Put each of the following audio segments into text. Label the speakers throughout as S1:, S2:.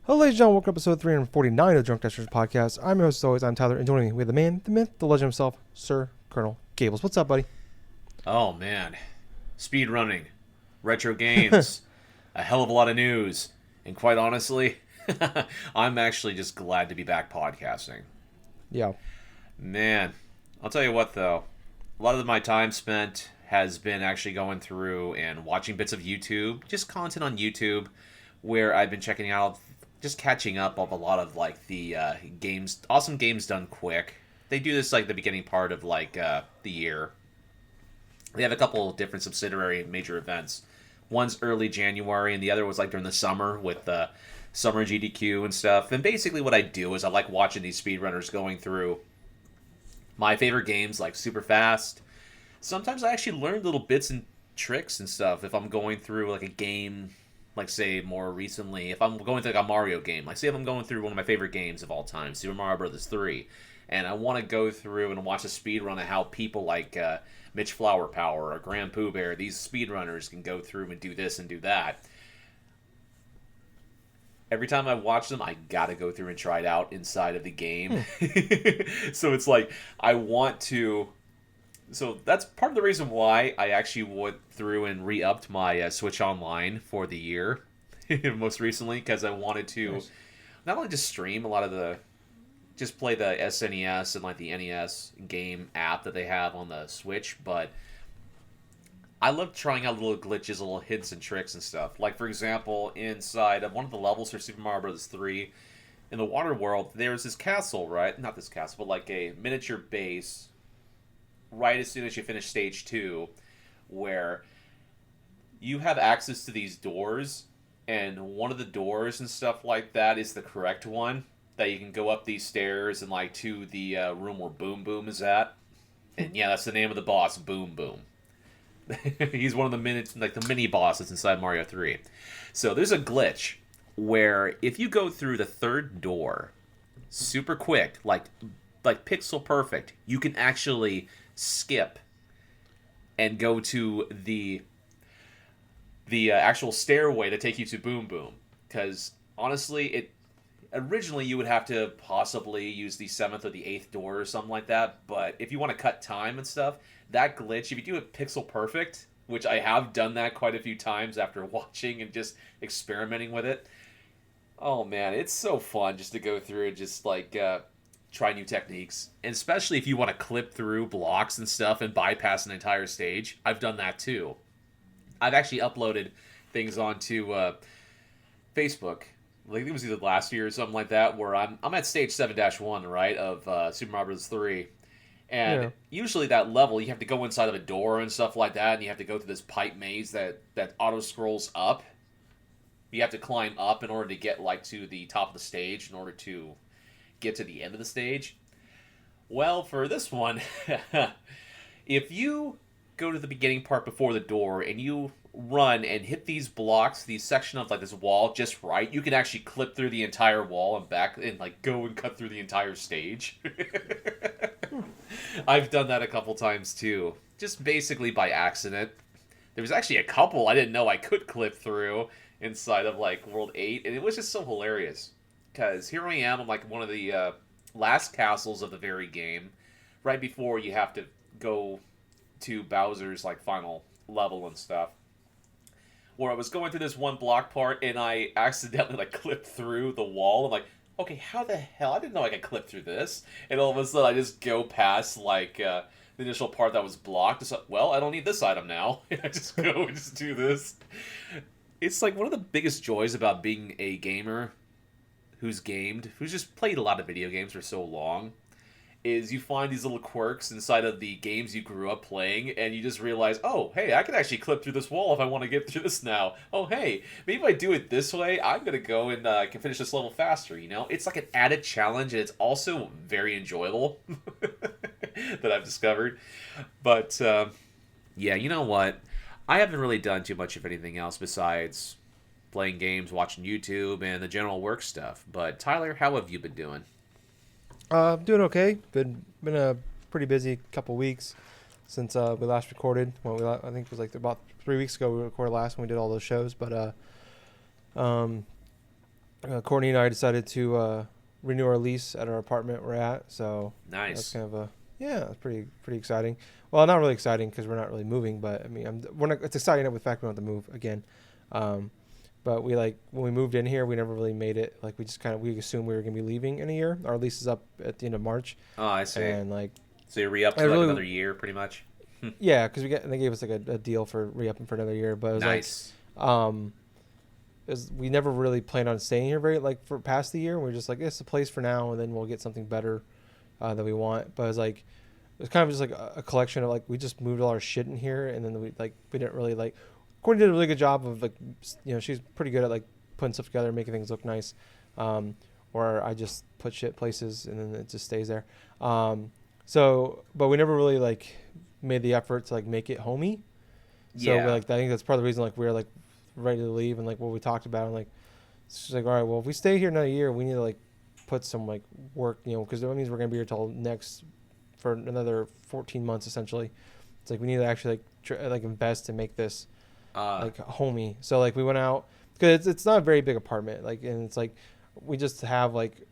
S1: Hello, ladies and gentlemen. Welcome to episode 349 of the Drunk Dashers podcast. I'm your host, as always. I'm Tyler, and joining me with the man, the myth, the legend himself, Sir Colonel Gables. What's up, buddy?
S2: Oh man, speed running, retro games, a hell of a lot of news, and quite honestly, I'm actually just glad to be back podcasting.
S1: Yeah.
S2: Man, I'll tell you what though, a lot of my time spent has been actually going through and watching bits of YouTube, just content on YouTube, where I've been checking out, just catching up of a lot of like the games, awesome games done quick. They do this like the beginning part of like the year. They have a couple of different subsidiary major events. One's early January, and the other was like during the summer with summer GDQ and stuff. And basically, what I do is I like watching these speedrunners going through my favorite games like super fast. Sometimes I actually learn little bits and tricks and stuff if I'm going through like a game, like say more recently, if I'm going through like a Mario game, like say if I'm going through one of my favorite games of all time, Super Mario Brothers 3, and I want to go through and watch a speed run of how people like Mitch Flower Power or Grand Pooh Bear, these speedrunners can go through and do this and do that. Every time I watch them, I gotta go through and try it out inside of the game. So it's like I want to. So that's part of the reason why I actually went through and re-upped my Switch Online for the year, most recently, because I wanted to
S1: Nice.
S2: not only just stream a lot of the just play the SNES and like the NES game app that they have on the Switch, but I love trying out little glitches, little hints and tricks and stuff. Like for example, inside of one of the levels for Super Mario Bros. 3, in the water world, there's this castle, right? Not this castle, but like a miniature base right as soon as you finish stage 2, where you have access to these doors, and one of the doors and stuff like that is the correct one that you can go up these stairs and like to the room where Boom Boom is at. And yeah, that's the name of the boss, Boom Boom. He's one of the the mini bosses inside Mario 3. So there's a glitch where if you go through the third door super quick, like pixel perfect, you can actually skip and go to the actual stairway to take you to Boom Boom. Because honestly, it originally you would have to possibly use the seventh or the eighth door or something like that. But if you want to cut time and stuff, that glitch, if you do it pixel perfect, which I have done that quite a few times after watching and just experimenting with it. Oh man, it's so fun just to go through and just like try new techniques, and especially if you want to clip through blocks and stuff and bypass an entire stage. I've done that too. I've actually uploaded things onto Facebook. Like it was either last year or something like that, where I'm at stage 7-1, right, of Super Mario Bros. 3. And
S1: Yeah.
S2: usually that level, you have to go inside of a door and stuff like that, and you have to go through this pipe maze that auto scrolls up. You have to climb up in order to get like to the top of the stage in order to get to the end of the stage. Well, for this one, if you go to the beginning part before the door and you run and hit these blocks, these section of like this wall just right, you can actually clip through the entire wall and back and like go and cut through the entire stage. I've done that a couple times too, just basically by accident. There was actually a couple I didn't know I could clip through inside of like World 8, and it was just so hilarious. Because here I am, I'm like one of the last castles of the very game, right before you have to go to Bowser's like final level and stuff. Where I was going through this one block part and I accidentally like clipped through the wall. I'm like, okay, how the hell? I didn't know I could clip through this. And all of a sudden I just go past like the initial part that was blocked. It's like, well, I don't need this item now. I just go and just do this. It's like one of the biggest joys about being a gamer who's just played a lot of video games for so long, is you find these little quirks inside of the games you grew up playing, and you just realize, oh, hey, I can actually clip through this wall if I want to get through this now. Oh, hey, maybe if I do it this way, I'm going to go and I can finish this level faster, you know? It's like an added challenge, and it's also very enjoyable that I've discovered. But, yeah, you know what? I haven't really done too much of anything else besides playing games, watching YouTube, and the general work stuff. But Tyler, how have you been doing?
S1: Doing okay. Been a pretty busy couple weeks since we last recorded. Well, I think it was like about 3 weeks ago we recorded last when we did all those shows. But um, Courtney and I decided to renew our lease at our apartment we're at. So that's
S2: Nice.
S1: kind of it's pretty exciting. Well, not really exciting because we're not really moving, but I mean, we're not, it's exciting with the fact we don't have to move again. Um, but we like when we moved in here, we never really made it. Like we just kind of we assumed we were gonna be leaving in a year. Our lease is up at the end of March,
S2: Oh, I see.
S1: and like
S2: So you re up
S1: I
S2: to like
S1: really
S2: another year, pretty much.
S1: yeah, because they gave us like a deal for re-upping for another year, but it was like
S2: Nice.
S1: um, we never really planned on staying here very like for past the year. We're just like it's a place for now, and then we'll get something better that we want. But it's kind of just like a collection of like we just moved all our shit in here, and then we didn't really like. Courtney did a really good job of like she's pretty good at like putting stuff together, making things look nice. Or I just put shit places and then it just stays there. But we never really like made the effort to like make it homey. So
S2: Yeah.
S1: I think that's part of the reason like we're like ready to leave and like what we talked about and like it's just like all right, well if we stay here another year, we need to like put some like work, because that means we're gonna be here till next for another 14 months essentially. It's like we need to actually like invest and make this like homey. So like we went out because it's not a very big apartment like and it's like we just have like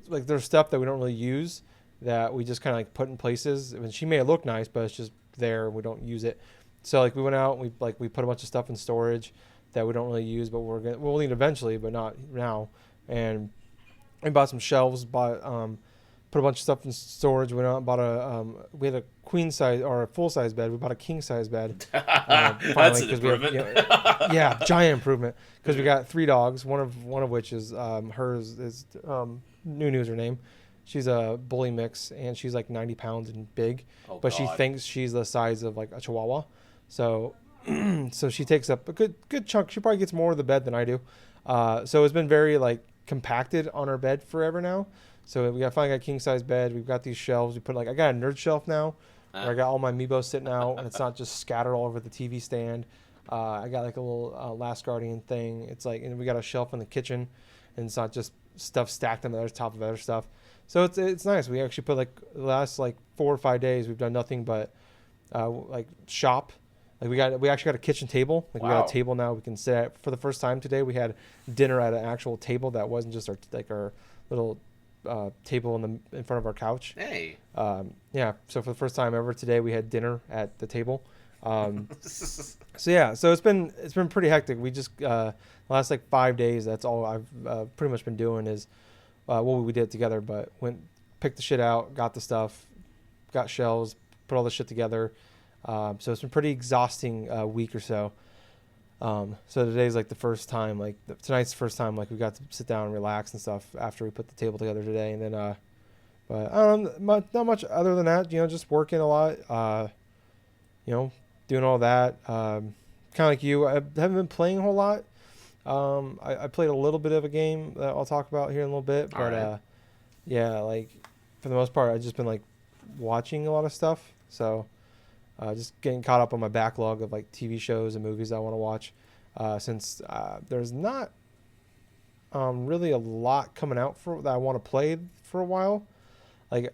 S1: there's stuff that we don't really use that we just kind of like put in places. I mean, she made it look nice, but it's just there and we don't use it. So like we went out, and we put a bunch of stuff in storage that we don't really use, but we'll need eventually, but not now. And we bought some shelves, put a bunch of stuff in storage. We went out and bought we had a queen size or a full size bed. We bought a king size bed.
S2: That's an improvement.
S1: Yeah, giant improvement because we got 3 dogs. One of which is hers is Nunu's her name. She's a bully mix and she's like 90 pounds and big,
S2: Oh
S1: but she
S2: God.
S1: thinks she's the size of like a Chihuahua. So so she takes up a good chunk. She probably gets more of the bed than I do. So it's been very like compacted on our bed forever now. So finally got a king size bed. We've got these shelves. We put like I got a nerd shelf now, where I got all my amiibo sitting out, and it's not just scattered all over the TV stand. I got like a little Last Guardian thing. It's like, and we got a shelf in the kitchen, and it's not just stuff stacked on the top of other stuff. So it's nice. We actually put like the last like 4 or 5 days we've done nothing but like shop. Like we actually got a kitchen table. Like we got a table now we can sit at. For the first time today, we had dinner at an actual table that wasn't just our little table in front of our couch.
S2: Hey.
S1: Yeah. So for the first time ever today, we had dinner at the table. So yeah. So it's been pretty hectic. We just last like 5 days. That's all I've pretty much been doing is what we did together. But picked the shit out, got the stuff, got shelves, put all the shit together. So it's been pretty exhausting week or so. So today's like the first time, like tonight's the first time, like we got to sit down and relax and stuff after we put the table together today. And then, but I don't know, not much other than that, just working a lot, doing all that. Kind of like you, I haven't been playing a whole lot. I played a little bit of a game that I'll talk about here in a little bit, but,
S2: Right.
S1: yeah, like for the most part, I've just been like watching a lot of stuff. So, just getting caught up on my backlog of like TV shows and movies I want to watch, since there's not really a lot coming out that I want to play for a while. Like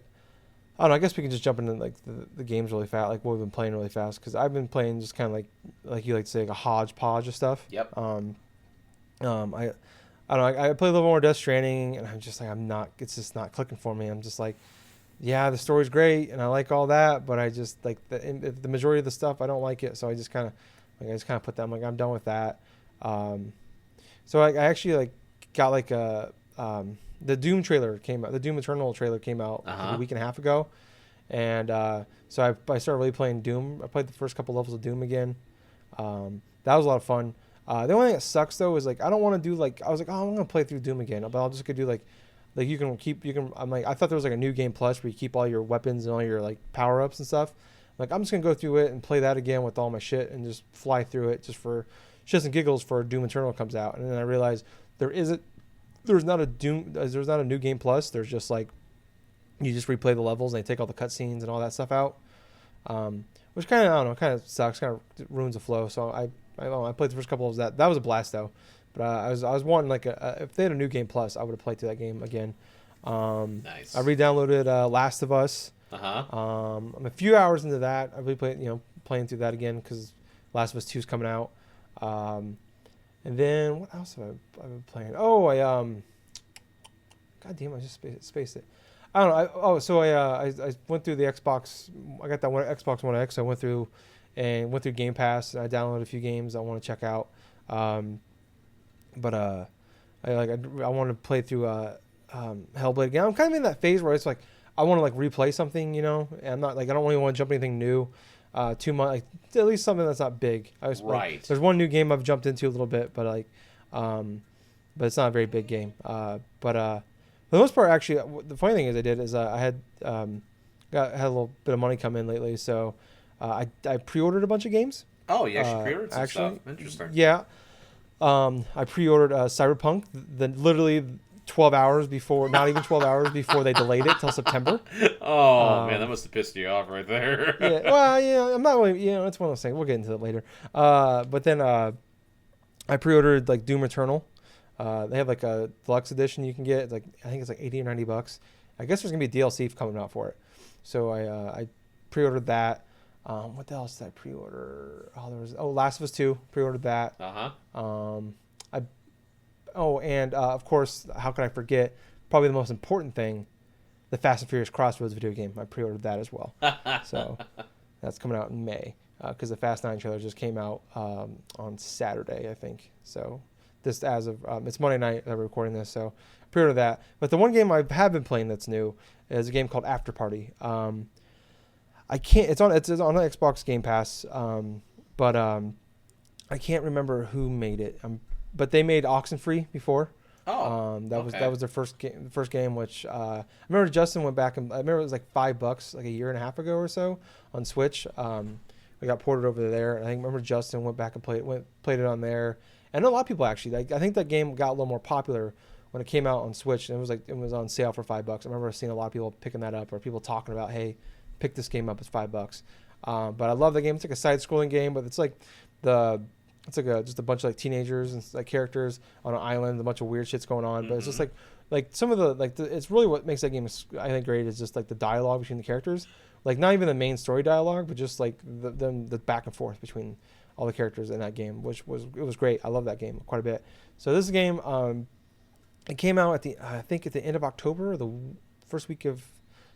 S1: I don't know. I guess we can just jump into like the games really fast, like what we've been playing really fast, because I've been playing just kind of like you like to say, like a hodgepodge of stuff.
S2: Yep.
S1: I don't know. I play a little more Death Stranding, and I'm just like it's just not clicking for me. I'm just like, yeah, the story's great and I like all that, but I just like the majority of the stuff I don't like it, so I just kind of put that. I'm like, I'm done with that. So I actually like got like the Doom trailer came out. The Doom Eternal trailer came out like a week and a half ago, and so I started really playing Doom. I played the first couple levels of Doom again. That was a lot of fun. The only thing that sucks though is like I don't want to do like I was like, oh, I'm gonna play through Doom again, but I'll just go do like I'm like, I thought there was like a new game plus where you keep all your weapons and all your like power ups and stuff. Like I'm just gonna go through it and play that again with all my shit and just fly through it just for shits and giggles for Doom Eternal comes out. And then I realized there's not a new game plus. There's just like you just replay the levels and they take all the cutscenes and all that stuff out, which kind of I don't know, kind of sucks, kind of ruins the flow. So I don't know, I played the first couple of that. That was a blast though. But I was wanting like if they had a new game plus, I would have played through that game again.
S2: Nice.
S1: I re-downloaded Last of Us. I'm a few hours into that. I'll be playing through that again because Last of Us 2 is coming out. And then what else have I've been playing? Oh, God damn, I just spaced it. I don't know. I went through the Xbox. I got that one Xbox One X. I went through Game Pass. I downloaded a few games I want to check out. But I want to play through Hellblade again. I'm kind of in that phase where it's like I want to like replay something, and I'm not like I don't really want to jump anything new. Too much, like at least something that's not big.
S2: Right.
S1: Like, there's one new game I've jumped into a little bit, but but it's not a very big game. For the most part, actually, the funny thing is I had had a little bit of money come in lately, so I pre-ordered a bunch of games.
S2: Oh, you actually pre-ordered some stuff. Interesting.
S1: Yeah. I pre-ordered Cyberpunk, literally 12 hours before, not even 12 hours before they delayed it till September.
S2: Oh, man, that must have pissed you off right there.
S1: Yeah, well, I'm not really, it's one of those things. We'll get into that later. But then I pre-ordered like Doom Eternal. They have like a deluxe edition you can get. It's like I think it's like $80 or $90. I guess there's gonna be a DLC coming out for it. So I pre-ordered that. What else did I pre-order? Last of Us 2. Pre-ordered that. Of course, how could I forget? Probably the most important thing, the Fast and Furious Crossroads video game. I pre-ordered that as well. So that's coming out in May because the Fast 9 trailer just came out on Saturday, I think. So this as of it's Monday night that we're recording this, so pre-order that. But the one game I have been playing that's new is a game called After Party. I can't. It's on Xbox Game Pass, but I can't remember who made it. But they made Oxenfree before. That was their first game, which I remember Justin went back and I remember it was like $5 like a year and a half ago or so on Switch. We got ported over there, and I remember Justin went back and played it on there. And a lot of people actually. I think that game got a little more popular when it came out on Switch, and it was on sale for $5. I remember seeing a lot of people picking that up, or people talking about, hey, pick this game up, it's $5. But I love the game. It's like a side-scrolling game, but it's like just a bunch of like teenagers and like characters on an island. A bunch of weird shit's going on, but it's just like some of it's really what makes that game I think great is just like the dialogue between the characters, like not even the main story dialogue, but just like the back and forth between all the characters in that game, which was great. I love that game quite a bit. So this game, it came out I think at the end of October or the first week of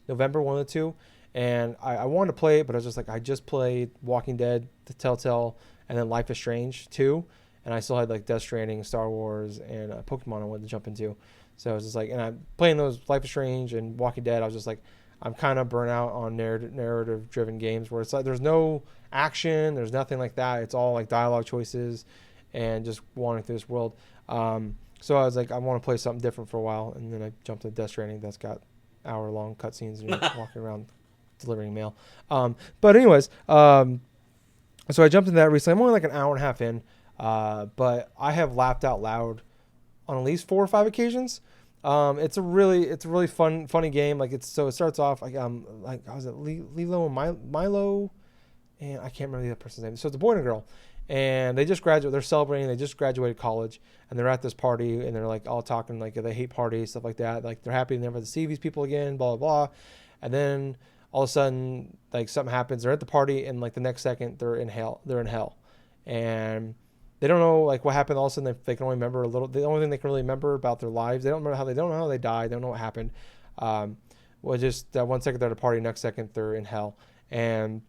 S1: November, one of the two. And I wanted to play it, but I was just like, I just played Walking Dead, The Telltale, and then Life is Strange 2. And I still had like Death Stranding, Star Wars, and Pokemon I wanted to jump into. So I was just like, and I'm playing those Life is Strange and Walking Dead. I was just like, I'm kind of burnt out on narrative-driven games where it's like there's no action, there's nothing like that. It's all like dialogue choices and just wandering through this world. So I was like, I want to play something different for a while. And then I jumped to Death Stranding that's got hour-long cutscenes and you're walking around delivering mail. But anyways, so I jumped into that recently. I'm only like an hour and a half in, but I have laughed out loud on at least 4 or 5 occasions. It's a really funny game. Like it starts off like I was at Lilo and Milo, and I can't remember the other person's name. So it's a boy and a girl, and they just graduated. They're celebrating. They just graduated college, and they're at this party, and they're like all talking like they hate parties, stuff like that. Like they're happy to never to see these people again, blah blah blah, and then all of a sudden like something happens. They're at the party, and like the next second they're in hell. And they don't know like what happened. All of a sudden they can only remember a little. The only thing they can really remember about their lives, they don't know how they died. They don't know what happened. Just that 1 second they're at a party, next second they're in hell, and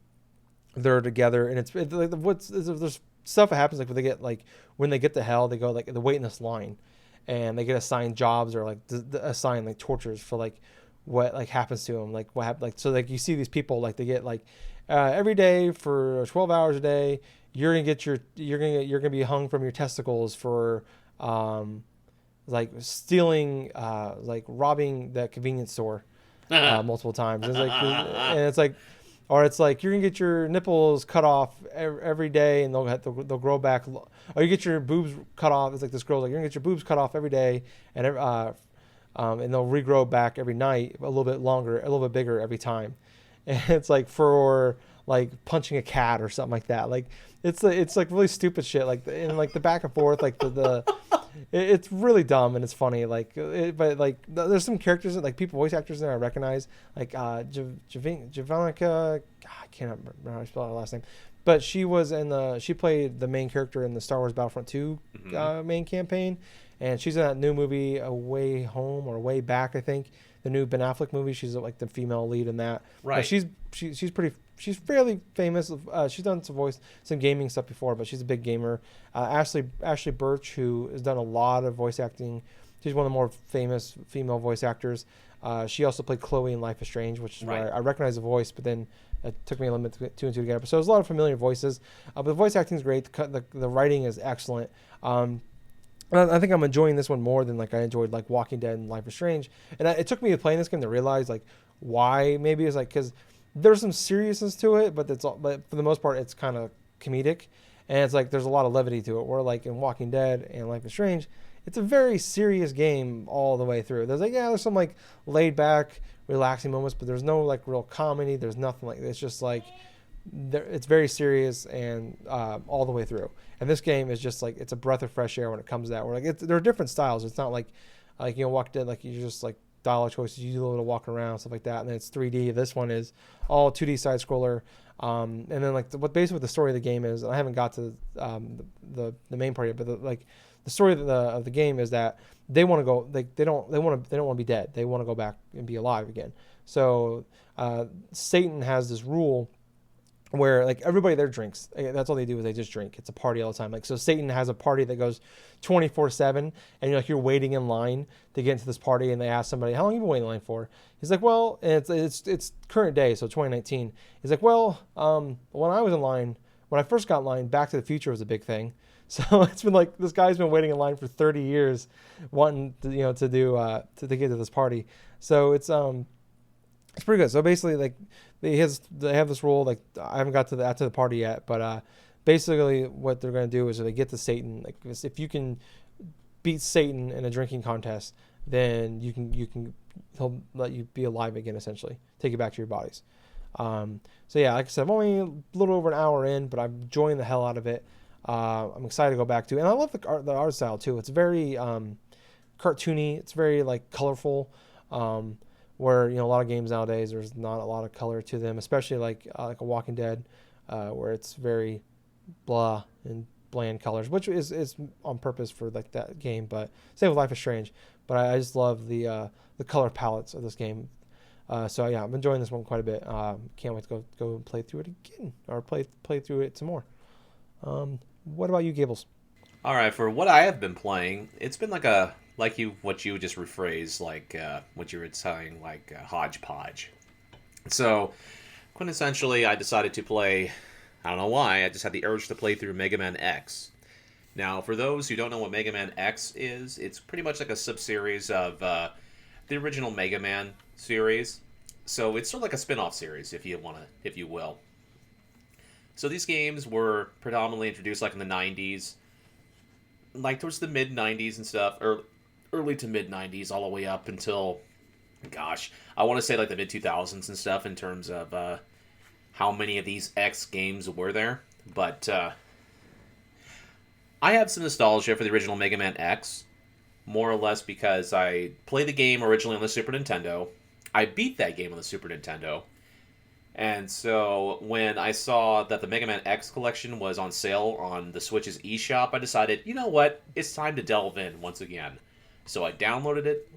S1: they're together. And it's like there's stuff that happens like when they get to hell, they go like they wait in this line, and they get assigned jobs or like assigned like tortures for like what like happens to them, like what happened. Like so like you see these people like they get like every day for 12 hours a day. You're gonna be hung from your testicles for like stealing like robbing that convenience store multiple times. It's like you're gonna get your nipples cut off every day, and they'll grow back. Or you get your boobs cut off. It's like this girl's like you're gonna get your boobs cut off every day, and they'll regrow back every night, a little bit longer, a little bit bigger every time. And it's like for like punching a cat or something like that. Like it's like really stupid shit. Like and like the back and forth, like it's really dumb and it's funny. Like but like there's some characters like voice actors that I recognize. Like Javanica, I can't remember how to spell her last name, but she was in the she played the main character in the Star Wars Battlefront 2
S2: Mm-hmm.
S1: main campaign, and she's in that new movie Away Home or Way Back, I think, the new Ben Affleck movie. She's like the female lead in that. But
S2: Right.
S1: she's fairly famous. She's done some gaming stuff before, but she's a big gamer. Ashley Birch, who has done a lot of voice acting. She's one of the more famous female voice actors. She also played Chloe in Life is Strange, which is
S2: Right.
S1: where I recognize the voice, but then it took me a little bit to get two and two together. So there's a lot of familiar voices. But the voice acting is great. The writing is excellent. I think I'm enjoying this one more than like I enjoyed like Walking Dead and Life is Strange. And it took me to playing this game to realize like why. Maybe it's like because there's some seriousness to it, but but for the most part it's kind of comedic, and it's like there's a lot of levity to it. Where like in Walking Dead and Life is Strange, it's a very serious game all the way through. There's some like laid back, relaxing moments, but there's no like real comedy. There's nothing like it's just like it's very serious and all the way through. And this game is just like it's a breath of fresh air when it comes to that. Where like there are different styles. It's not like Walk Dead like you just like dialogue choices. You do a little walking around stuff like that, and then it's 3D. This one is all 2D side scroller. And then like what basically the story of the game is. And I haven't got to the main part yet, but the story of the game is that they want to go they don't want to be dead. They want to go back and be alive again. So Satan has this rule where like everybody there drinks. That's all they do is they just drink. It's a party all the time. Like so Satan has a party that goes 24/7, and you're waiting in line to get into this party, and they ask somebody, how long have you been waiting in line for? He's like, well, and it's current day, so 2019. He's like, well, when I was in line, when I first got in line, Back to the Future was a big thing. So it's been like this guy's been waiting in line for 30 years, wanting to, to do to get to this party. So it's pretty good. So basically, like they have this rule. Like I haven't got to the party yet, but basically what they're going to do is if they get to Satan, like if you can beat Satan in a drinking contest, then he'll let you be alive again. Essentially, take you back to your bodies. So yeah, like I said, I'm only a little over an hour in, but I'm enjoying the hell out of it. I'm excited to go back to, and I love the art style too. It's very cartoony. It's very like colorful. Where a lot of games nowadays there's not a lot of color to them, especially like a Walking Dead, where it's very blah and bland colors, which is on purpose for like that game. But same with Life is Strange. But I just love the color palettes of this game. So yeah, I'm enjoying this one quite a bit. Can't wait to go and play through it again or play through it some more. What about you, Gables?
S2: All right, for what I have been playing, it's been like what you just rephrased, like what you were saying, like hodgepodge. So, quintessentially, I decided to play. I don't know why. I just had the urge to play through Mega Man X. Now, for those who don't know what Mega Man X is, it's pretty much like a sub-series of the original Mega Man series. So it's sort of like a spin-off series, if you will. So these games were predominantly introduced like in the 90s, like towards the mid 90s and stuff, or early to mid 90s, all the way up until, gosh, I want to say like the mid 2000s and stuff in terms of how many of these X games were there. But I have some nostalgia for the original Mega Man X, more or less because I played the game originally on the Super Nintendo. I beat that game on the Super Nintendo. And so when I saw that the Mega Man X collection was on sale on the Switch's eShop, I decided, you know what, it's time to delve in once again. So I downloaded it,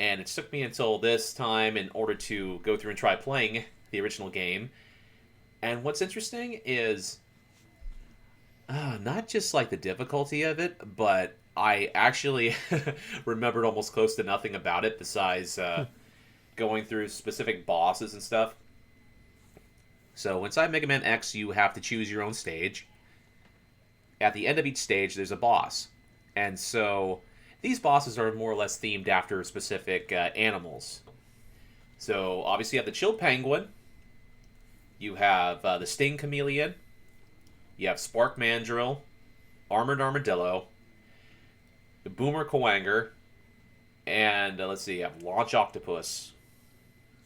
S2: and it took me until this time in order to go through and try playing the original game. And what's interesting is not just like the difficulty of it, but I actually remembered almost close to nothing about it besides going through specific bosses and stuff. So inside Mega Man X, you have to choose your own stage. At the end of each stage, there's a boss. And so these bosses are more or less themed after specific animals. So obviously you have the Chill Penguin. You have the Sting Chameleon. You have Spark Mandrill. Armored Armadillo. The Boomer Coanger. And let's see, you have Launch Octopus.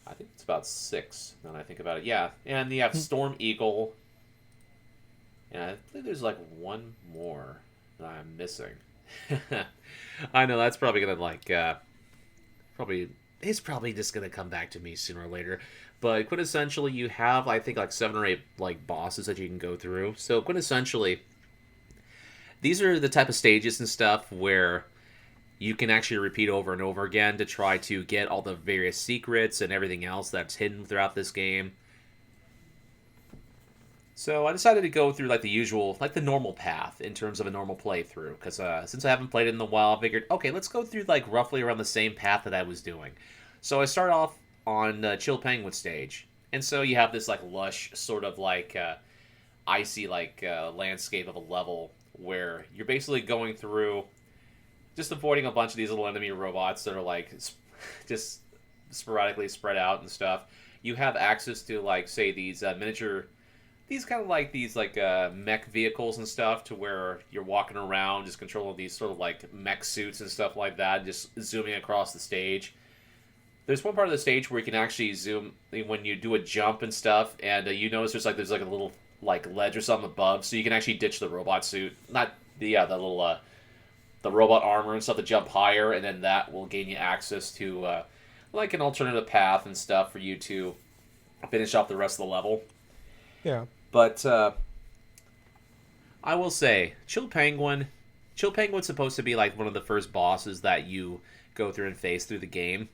S2: I think it's about 6, now that I think about it. Yeah, and you have Storm Eagle. And I think there's like one more that I'm missing. I know, that's probably going to it's probably just going to come back to me sooner or later. But quintessentially, you have, I think, like 7 or 8 like bosses that you can go through. So quintessentially, these are the type of stages and stuff where you can actually repeat over and over again to try to get all the various secrets and everything else that's hidden throughout this game. So I decided to go through like the usual, like the normal path in terms of a normal playthrough. Because since I haven't played it in a while, I figured, okay, let's go through like roughly around the same path that I was doing. So I start off on Chill Penguin stage, and so you have this like lush sort of like icy like landscape of a level where you're basically going through, just avoiding a bunch of these little enemy robots that are like just sporadically spread out and stuff. You have access to like say these miniature, these kind of like these like mech vehicles and stuff, to where you're walking around just controlling these sort of like mech suits and stuff like that, just zooming across the stage. There's one part of the stage where you can actually zoom when you do a jump and stuff, and you notice there's like a little like ledge or something above, so you can actually ditch the robot suit, not the little the robot armor and stuff to jump higher, and then that will gain you access to like an alternative path and stuff for you to finish off the rest of the level.
S1: Yeah.
S2: But I will say, Chill Penguin's supposed to be like one of the first bosses that you go through and face through the game.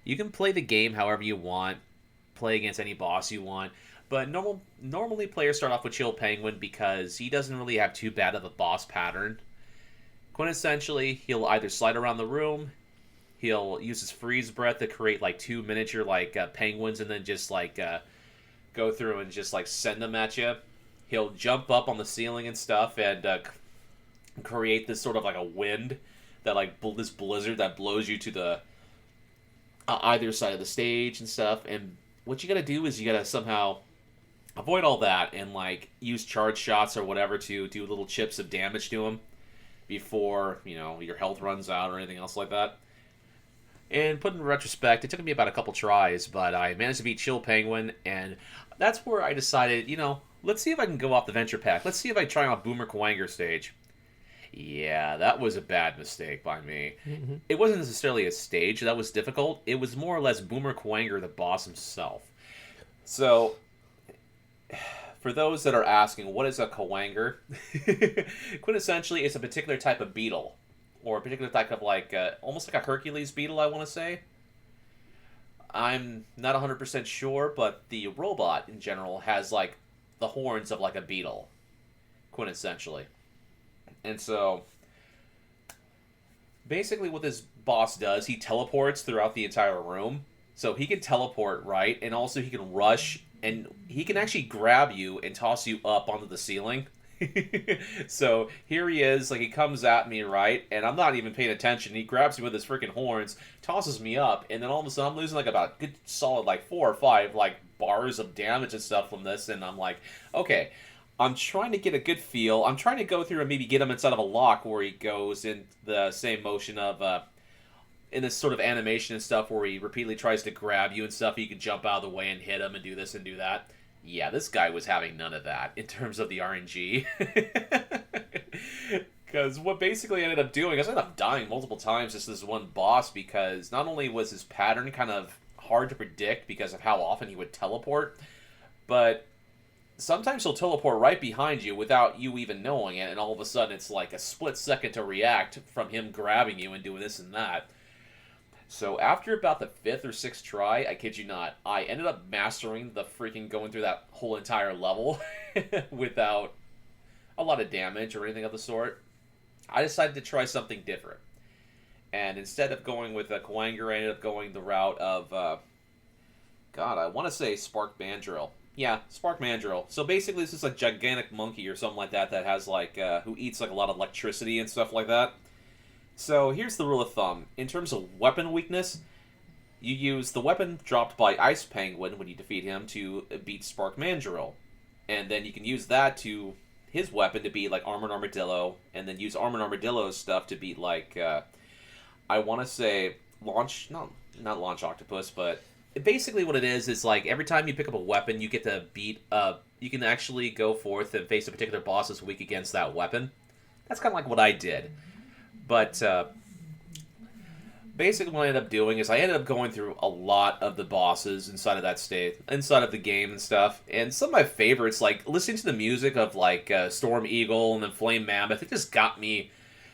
S2: You can play the game however you want, play against any boss you want, but normally players start off with Chill Penguin because he doesn't really have too bad of a boss pattern. Quintessentially, he'll either slide around the room, he'll use his freeze breath to create like 2 miniature like penguins, and then just like go through and just like send them at you. He'll jump up on the ceiling and stuff and create this sort of like a wind that like this blizzard that blows you to the either side of the stage and stuff. And what you gotta do is you gotta somehow avoid all that and like use charge shots or whatever to do little chips of damage to him before, you know, your health runs out or anything else like that. And put in retrospect, it took me about a couple tries, but I managed to beat Chill Penguin, and that's where I decided, you know, let's see if I can go off the venture path. Let's see if I try on Boomer Kuwanger stage. Yeah, that was a bad mistake by me.
S1: Mm-hmm.
S2: It wasn't necessarily a stage that was difficult. It was more or less Boomer Kuwanger, the boss himself. So, for those that are asking, what is a Kuwanger? Quintessentially, it's a particular type of beetle, or a particular type of like, almost like a Hercules beetle, I want to say. I'm not 100% sure, but the robot in general has like the horns of like a beetle, quintessentially. And so, basically what this boss does, he teleports throughout the entire room. So he can teleport, right? And also he can rush, and he can actually grab you and toss you up onto the ceiling. So here he is, like he comes at me, right? And I'm not even paying attention. He grabs me with his freaking horns, tosses me up, and then all of a sudden I'm losing like about good solid like 4 or 5 like bars of damage and stuff from this, and I'm like, okay, I'm trying to get a good feel. I'm trying to go through and maybe get him inside of a lock where he goes in the same motion of in this sort of animation and stuff where he repeatedly tries to grab you and stuff. You can jump out of the way and hit him and do this and do that. Yeah, this guy was having none of that in terms of the RNG. Because what basically I ended up doing is I ended up dying multiple times just this one boss, because not only was his pattern kind of hard to predict because of how often he would teleport, but sometimes he'll teleport right behind you without you even knowing it, and all of a sudden it's like a split second to react from him grabbing you and doing this and that. So after about the 5th or 6th try, I kid you not, I ended up mastering the freaking going through that whole entire level without a lot of damage or anything of the sort. I decided to try something different. And instead of going with a Kuwanger, I ended up going the route of, God, I want to say Spark Mandrill. Yeah, Spark Mandrill. So basically this is a gigantic monkey or something like that that has like, who eats like a lot of electricity and stuff like that. So here's the rule of thumb. In terms of weapon weakness, you use the weapon dropped by Ice Penguin when you defeat him to beat Spark Mandrill. And then you can use that to his weapon to beat like Armored Armadillo, and then use Armored Armadillo's stuff to beat like, I want to say not Launch Octopus, but basically what it is like every time you pick up a weapon, you get to beat, you can actually go forth and face a particular boss that's weak against that weapon. That's kind of like what I did. But Basically, what I ended up doing is I ended up going through a lot of the bosses inside of that state, inside of the game and stuff. And some of my favorites, like listening to the music of like Storm Eagle and then Flame Mammoth, it just got me.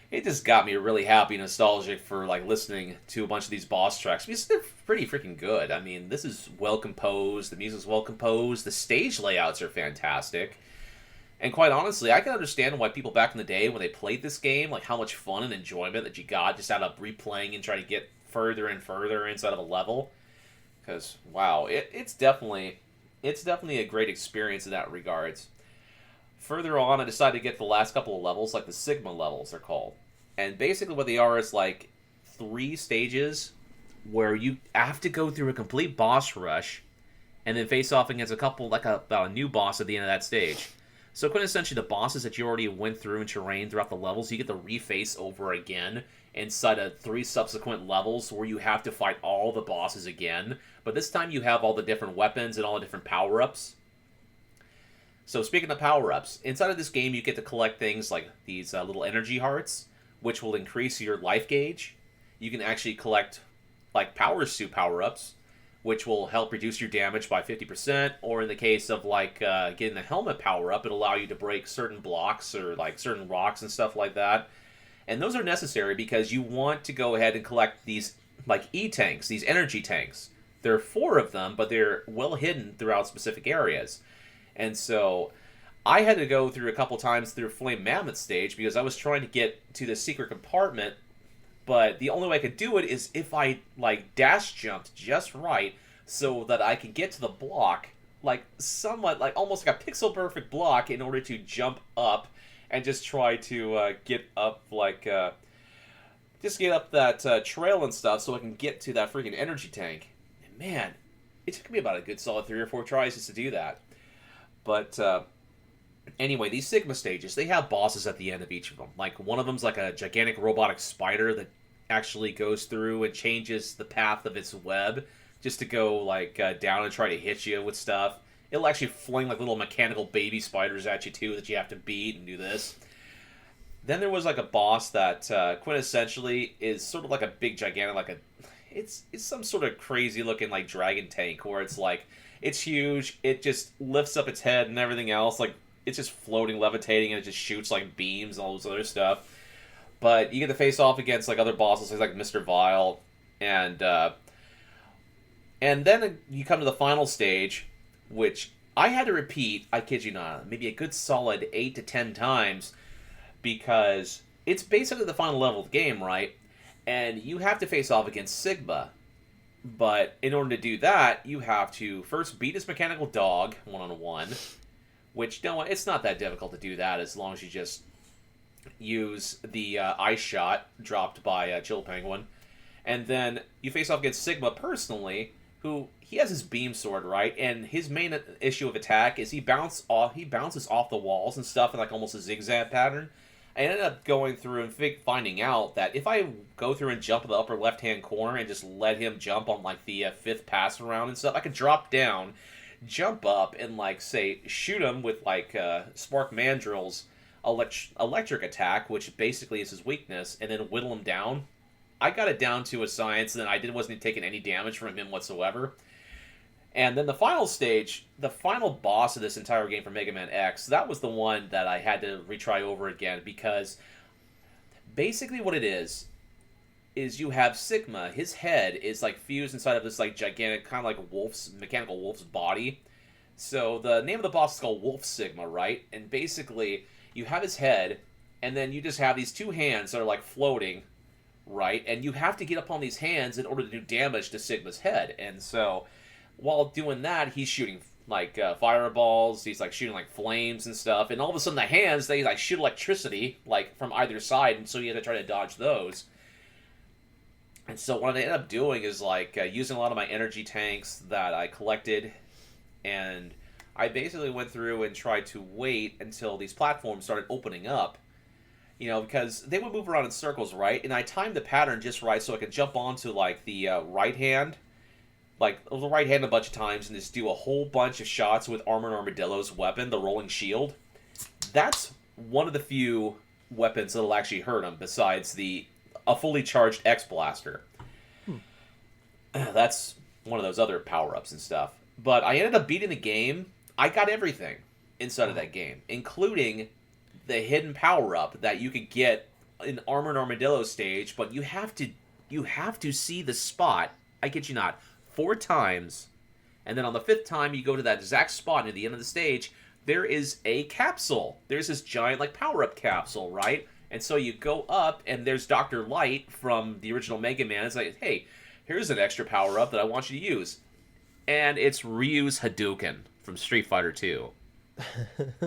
S2: It just got me really happy and nostalgic for like listening to a bunch of these boss tracks because they're pretty freaking good. I mean, this is well composed. The music's well composed. The stage layouts are fantastic. And quite honestly, I can understand why people back in the day, when they played this game, like how much fun and enjoyment that you got just out of replaying and trying to get further and further inside of a level. Because wow, it's definitely a great experience in that regards. Further on, I decided to get the last couple of levels, like the Sigma levels, they're called. And basically, what they are is like 3 stages where you have to go through a complete boss rush, and then face off against a couple, like about a new boss at the end of that stage. So quintessentially, the bosses that you already went through and terrain throughout the levels, you get to reface over again inside of 3 subsequent levels where you have to fight all the bosses again. But this time you have all the different weapons and all the different power-ups. So speaking of power-ups, inside of this game you get to collect things like these little energy hearts, which will increase your life gauge. You can actually collect like power suit power-ups, which will help reduce your damage by 50%, or in the case of like getting the helmet power up, it'll allow you to break certain blocks or like certain rocks and stuff like that. And those are necessary because you want to go ahead and collect these like E-tanks, these energy tanks. There are 4 of them, but they're well hidden throughout specific areas. And so I had to go through a couple times through Flame Mammoth stage because I was trying to get to the secret compartment, but the only way I could do it is if I like dash jumped just right so that I could get to the block like somewhat like almost like a pixel perfect block in order to jump up and just try to get up like just get up that trail and stuff so I can get to that freaking energy tank. And man, it took me about a good solid 3 or 4 tries just to do that. But anyway, these Sigma stages, they have bosses at the end of each of them. Like, one of them's like a gigantic robotic spider that actually goes through and changes the path of its web just to go, like, down and try to hit you with stuff. It'll actually fling, like, little mechanical baby spiders at you, too, that you have to beat and do this. Then there was, like, a boss that quintessentially is sort of like a big, gigantic, like a... It's some sort of crazy-looking, like, dragon tank where it's, like, it's huge, it just lifts up its head and everything else, like, it's just floating, levitating, and it just shoots, like, beams and all this other stuff. But you get to face off against, like, other bosses, like Mr. Vile, and then you come to the final stage, which I had to repeat, I kid you not, maybe a good solid 8 to 10 times, because it's basically the final level of the game, right? And you have to face off against Sigma. But in order to do that, you have to first beat his mechanical dog one-on-one, which, no, it's not that difficult to do that as long as you just use the ice shot dropped by Chill Penguin. And then you face off against Sigma personally, who, he has his beam sword, right? And his main issue of attack is he bounces off the walls and stuff in like almost a zigzag pattern. I ended up going through and finding out that if I go through and jump in the upper left-hand corner and just let him jump on, like, the 5th pass around and stuff, I could drop down, jump up, and, like, say, shoot him with, like, Spark Mandrill's electric attack, which basically is his weakness, and then whittle him down. I got it down to a science, and then I wasn't taking any damage from him whatsoever. And then the final stage, the final boss of this entire game for Mega Man X, that was the one that I had to retry over again because basically what it is you have Sigma. His head is like fused inside of this like gigantic kind of like mechanical wolf's body. So the name of the boss is called Wolf Sigma, right? And basically you have his head and then you just have these 2 hands that are like floating, right? And you have to get up on these hands in order to do damage to Sigma's head. And so while doing that, he's shooting like fireballs. He's like shooting like flames and stuff. And all of a sudden, the hands they like shoot electricity like from either side, and so you have to try to dodge those. And so what I ended up doing is like using a lot of my energy tanks that I collected, and I basically went through and tried to wait until these platforms started opening up. You know, because they would move around in circles, right? And I timed the pattern just right so I could jump onto like the right hand. Like, the right hand a bunch of times and just do a whole bunch of shots with Armored Armadillo's weapon, the Rolling Shield. That's one of the few weapons that'll actually hurt him besides a fully charged X-Blaster.
S1: Hmm.
S2: That's one of those other power-ups and stuff. But I ended up beating the game. I got everything inside of
S1: Wow.
S2: that game, including the hidden power-up that you could get in Armored Armadillo stage, but you have to see the spot, I kid you not, 4 times, and then on the 5th time you go to that exact spot near the end of the stage, there is a capsule. There's this giant like power-up capsule, right? And so you go up and there's Dr. Light from the original Mega Man. It's like, hey, here's an extra power-up that I want you to use. And it's Ryu's Hadouken from Street Fighter 2.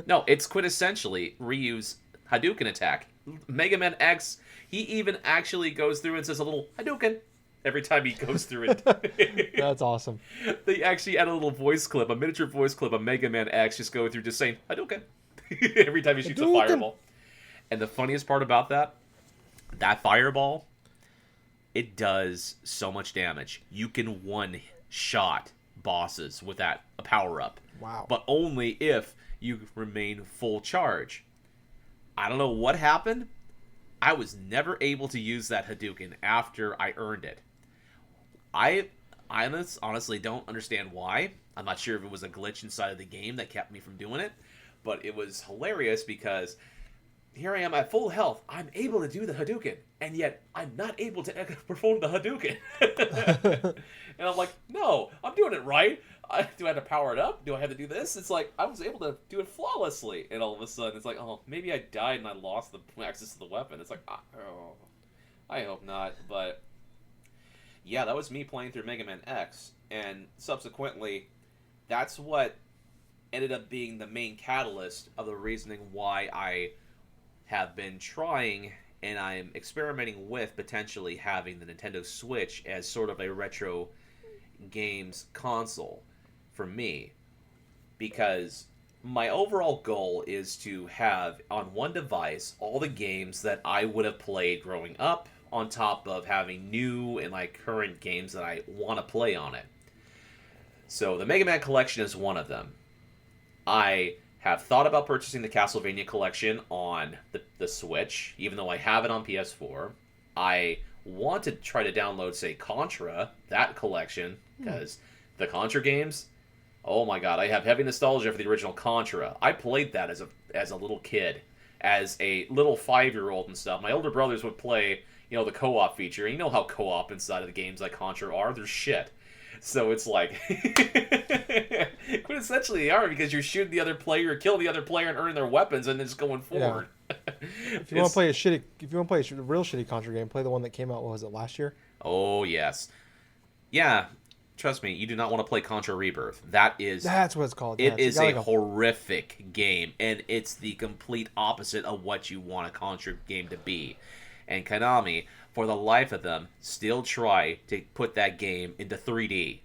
S2: No, it's quintessentially Ryu's Hadouken attack. Mega Man X, he even actually goes through and says a little Hadouken every time he goes through it.
S1: That's awesome.
S2: They actually add a little voice clip, a miniature voice clip of Mega Man X just going through just saying Hadouken every time he shoots a fireball. And the funniest part about that fireball, it does so much damage. You can one-shot bosses with that power-up.
S1: Wow.
S2: But only if you remain full charge. I don't know what happened. I was never able to use that Hadouken after I earned it. I honestly don't understand why. I'm not sure if it was a glitch inside of the game that kept me from doing it. But it was hilarious because here I am at full health. I'm able to do the Hadouken. And yet I'm not able to perform the Hadouken. And I'm like, no, I'm doing it right. Do I have to power it up? Do I have to do this? It's like, I was able to do it flawlessly. And all of a sudden, it's like, oh, maybe I died and I lost the access to the weapon. It's like, oh, I hope not. But, yeah, that was me playing through Mega Man X. And subsequently, that's what ended up being the main catalyst of the reasoning why I have been trying and I'm experimenting with potentially having the Nintendo Switch as sort of a retro games console for me, because my overall goal is to have on one device all the games that I would have played growing up, on top of having new and like current games that I want to play on it. So the Mega Man collection is one of them. I have thought about purchasing the Castlevania collection on the Switch, even though I have it on PS4. I want to try to download, say, Contra, that collection, because the Contra games, oh my god, I have heavy nostalgia for the original Contra. I played that as a little kid, as a little 5-year-old and stuff. My older brothers would play, the co-op feature. You know how co-op inside of the games like Contra are? They're shit. So it's like, quintessentially they are, because you're shooting the other player, killing the other player, and earning their weapons, and then just going forward.
S1: Yeah. If you want to play a real shitty Contra game, play the one that came out. What was it, last year?
S2: Oh yes, yeah. Trust me, you do not want to play Contra Rebirth. That's
S1: what it's called.
S2: It is a horrific game, and it's the complete opposite of what you want a Contra game to be. And Konami, for the life of them, still try to put that game into 3D.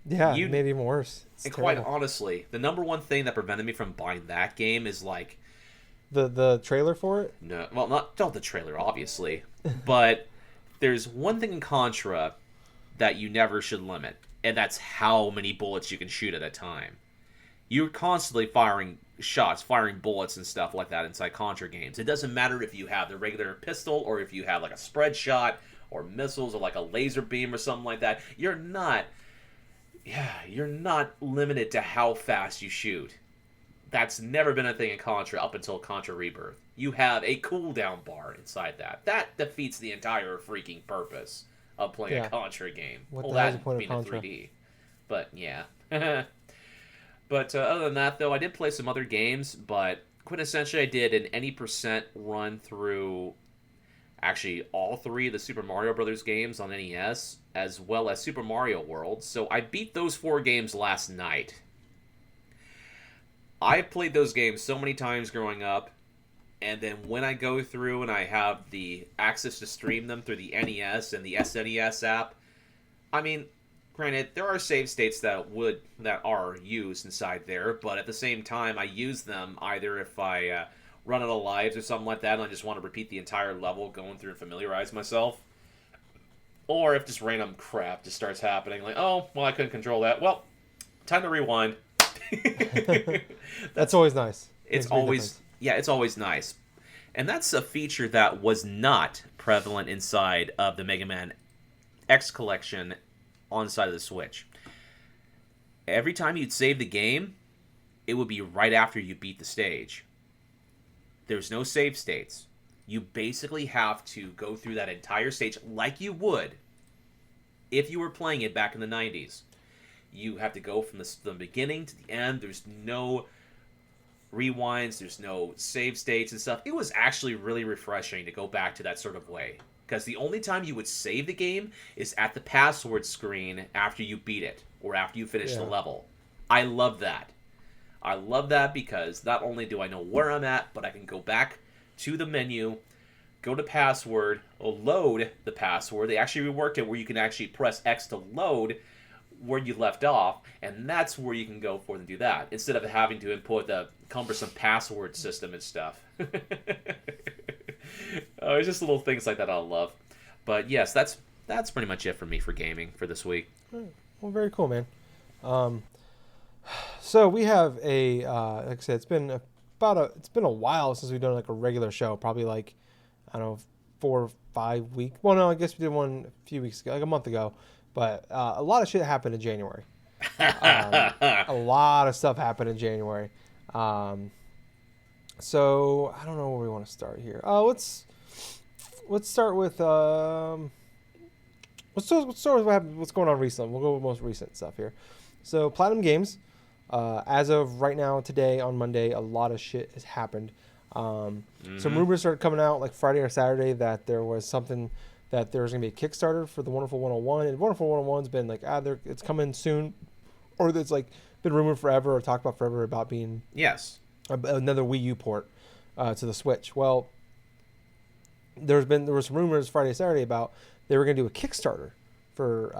S1: Yeah, it made it even worse.
S2: And quite honestly, the number one thing that prevented me from buying that game is like
S1: the trailer for it.
S2: No, well, not the trailer, obviously, but there's one thing in Contra that you never should limit, and that's how many bullets you can shoot at a time. You're constantly firing shots, firing bullets and stuff like that inside Contra games. It doesn't matter if you have the regular pistol or if you have like a spread shot or missiles or like a laser beam or something like that. You're not limited to how fast you shoot. That's never been a thing in Contra up until Contra Rebirth. You have a cooldown bar inside that. That defeats the entire freaking purpose of playing a Contra game.
S1: What the hell is the point
S2: being
S1: of Contra?
S2: in 3D. But yeah. But other than that, though, I did play some other games, but quintessentially I did an any percent run through actually all 3 of the Super Mario Brothers games on NES, as well as Super Mario World. So I beat those 4 games last night. I played those games so many times growing up, and then when I go through and I have the access to stream them through the NES and the SNES app, I mean, granted, there are save states that are used inside there, but at the same time, I use them either if I run out of lives or something like that, and I just want to repeat the entire level, going through and familiarize myself, or if just random crap just starts happening, like, oh, well, I couldn't control that. Well, time to rewind.
S1: That's always nice.
S2: It's always nice. And that's a feature that was not prevalent inside of the Mega Man X collection on the side of the Switch. Every time you'd save the game, it would be right after you beat the stage. There's no save states. You basically have to go through that entire stage like you would if you were playing it back in the 90s. You have to go from the beginning to the end. There's no rewinds. There's no save states and stuff. It was actually really refreshing to go back to that sort of way. Because the only time you would save the game is at the password screen after you beat it or after you finish the level. I love that. I love that because not only do I know where I'm at, but I can go back to the menu, go to password, load the password. They actually reworked it where you can actually press X to load where you left off, and that's where you can go for and do that, instead of having to input the cumbersome password system and stuff. It's just little things like that I love. But yes, that's pretty much it for me for gaming for this week.
S1: Well, very cool, man. So we have a like I said, it's been a while since we've done like a regular show. Probably like, I don't know, 4 or 5 weeks. Well, no, I guess we did one a few weeks ago, like a month ago. But a lot of shit happened in January. A lot of stuff happened in January. So I don't know where we want to start here. Let's start with let's start with what's going on recently. We'll go with most recent stuff here. So Platinum Games. As of right now, today on Monday, a lot of shit has happened. Some rumors started coming out like Friday or Saturday that there was something that there was going to be a Kickstarter for the Wonderful 101, and Wonderful 101's been like, it's coming soon, or it's like been rumored forever or talked about forever about being another Wii U port to the Switch. Well, there were some rumors Friday, Saturday about they were going to do a Kickstarter for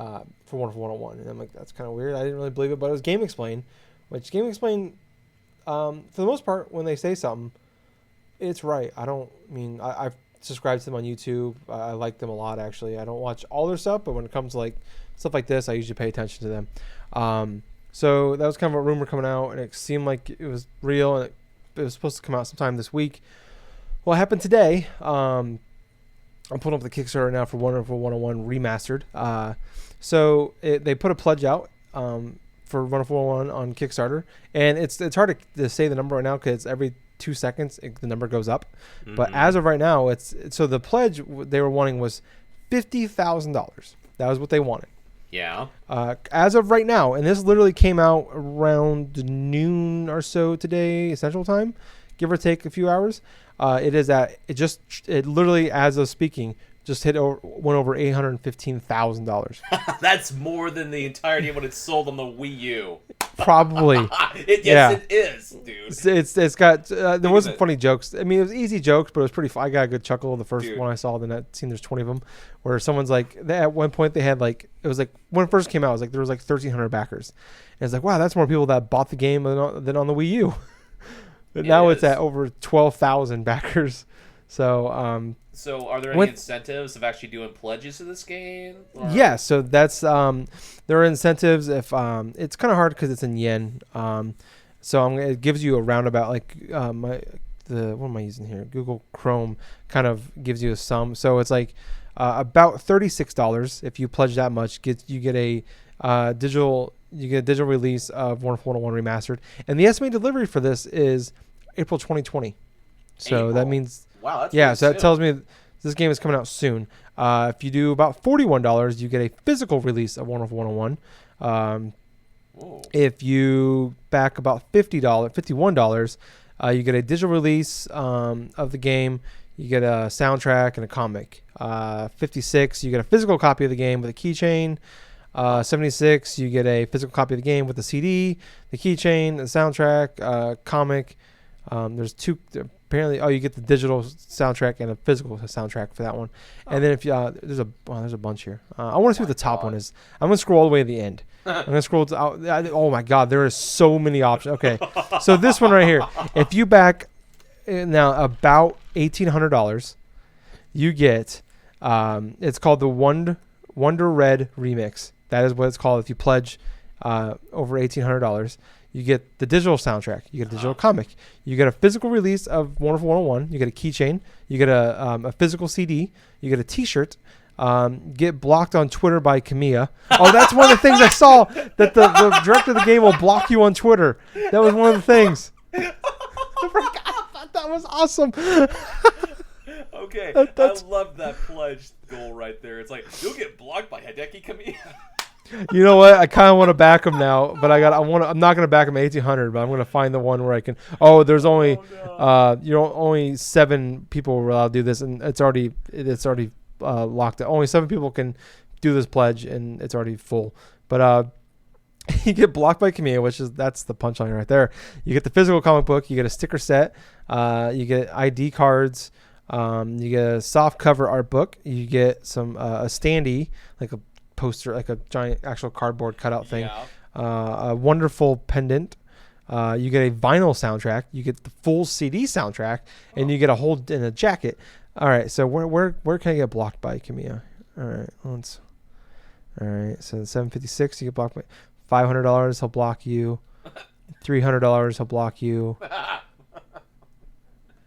S1: Wonderful 101, and I'm like, that's kind of weird. I didn't really believe it, but it was Game Explain, which Game Explain, for the most part, when they say something, it's right. I've subscribed to them on YouTube. I like them a lot, actually. I don't watch all their stuff, but when it comes to like stuff like this, I usually pay attention to them. So that was kind of a rumor coming out, and it seemed like it was real, and it was supposed to come out sometime this week. Well, it happened today. I'm pulling up the Kickstarter now for Wonderful 101 Remastered. So they put a pledge out for Wonderful 101 on Kickstarter, and it's hard to say the number right now because every 2 seconds the number goes up. But as of right now, so the pledge they were wanting was $50,000. That was what they wanted.
S2: Yeah.
S1: As of right now, and this literally came out around noon or so today, Central Time, give or take a few hours. It literally, as of speaking, just went over $815,000.
S2: That's more than the entirety of what it sold on the Wii U.
S1: Probably.
S2: It is, dude.
S1: It's got there wasn't funny jokes. I mean, it was easy jokes, but it was pretty fun. I got a good chuckle the first one I saw. Then I seen there's 20 of them, where someone's like, at one point they had like, it was like when it first came out, it was like there was like 1,300 backers, and it's like, wow, that's more people that bought the game than on the Wii U. But now it's at over 12,000 backers. So
S2: so are there any incentives of actually doing pledges to this game? Or?
S1: Yeah, so that's there are incentives if it's kind of hard because it's in yen. So it gives you a roundabout like what am I using here? Google Chrome kind of gives you a sum. So it's like about $36 if you pledge that much. You get a digital release of Wonderful 101 Remastered, and the estimated delivery for this is April 2020. So that means
S2: wow, that's
S1: so
S2: soon.
S1: that tells me this game is coming out soon. If you do about $41, you get a physical release of Wonderful 101. If you back about $51, you get a digital release of the game. You get a soundtrack and a comic. 56, you get a physical copy of the game with a keychain. 76, you get a physical copy of the game with the CD, the keychain, the soundtrack, comic. There's two. Apparently, you get the digital soundtrack and a physical soundtrack for that one. And then if there's a bunch here. I want to see what the top one is. I'm gonna scroll all the way to the end. I'm gonna scroll to oh my god, there are so many options. Okay, so this one right here. If you back now about $1,800, you get it's called the Wonder Red Remix. That is what it's called. If you pledge over $1,800. You get the digital soundtrack. You get a digital comic. You get a physical release of Wonderful 101. You get a keychain. You get a physical CD. You get a T-shirt. Get blocked on Twitter by Kamiya. Oh, that's one of the things I saw, that the director of the game will block you on Twitter. That was one of the things. I forgot. That was awesome.
S2: Okay, I love that pledge goal right there. It's like, you'll get blocked by Hideki Kamiya.
S1: You know what? I kind of want to back him now, but I'm not going to back him at 1800, but I'm going to find the one where I can. Oh, there's only only 7 people were allowed to do this, and it's already locked. Only 7 people can do this pledge, and it's already full. But you get blocked by Kamiya, that's the punchline right there. You get the physical comic book, you get a sticker set, you get ID cards, you get a soft cover art book, you get some a standee, like a poster, like a giant actual cardboard cutout thing, a wonderful pendant, you get a vinyl soundtrack, you get the full CD soundtrack, and you get a whole in a jacket. All right, so where can I get blocked by Kamiya? All right, so 756 you get blocked by $500, he'll block you. $300, he'll block you.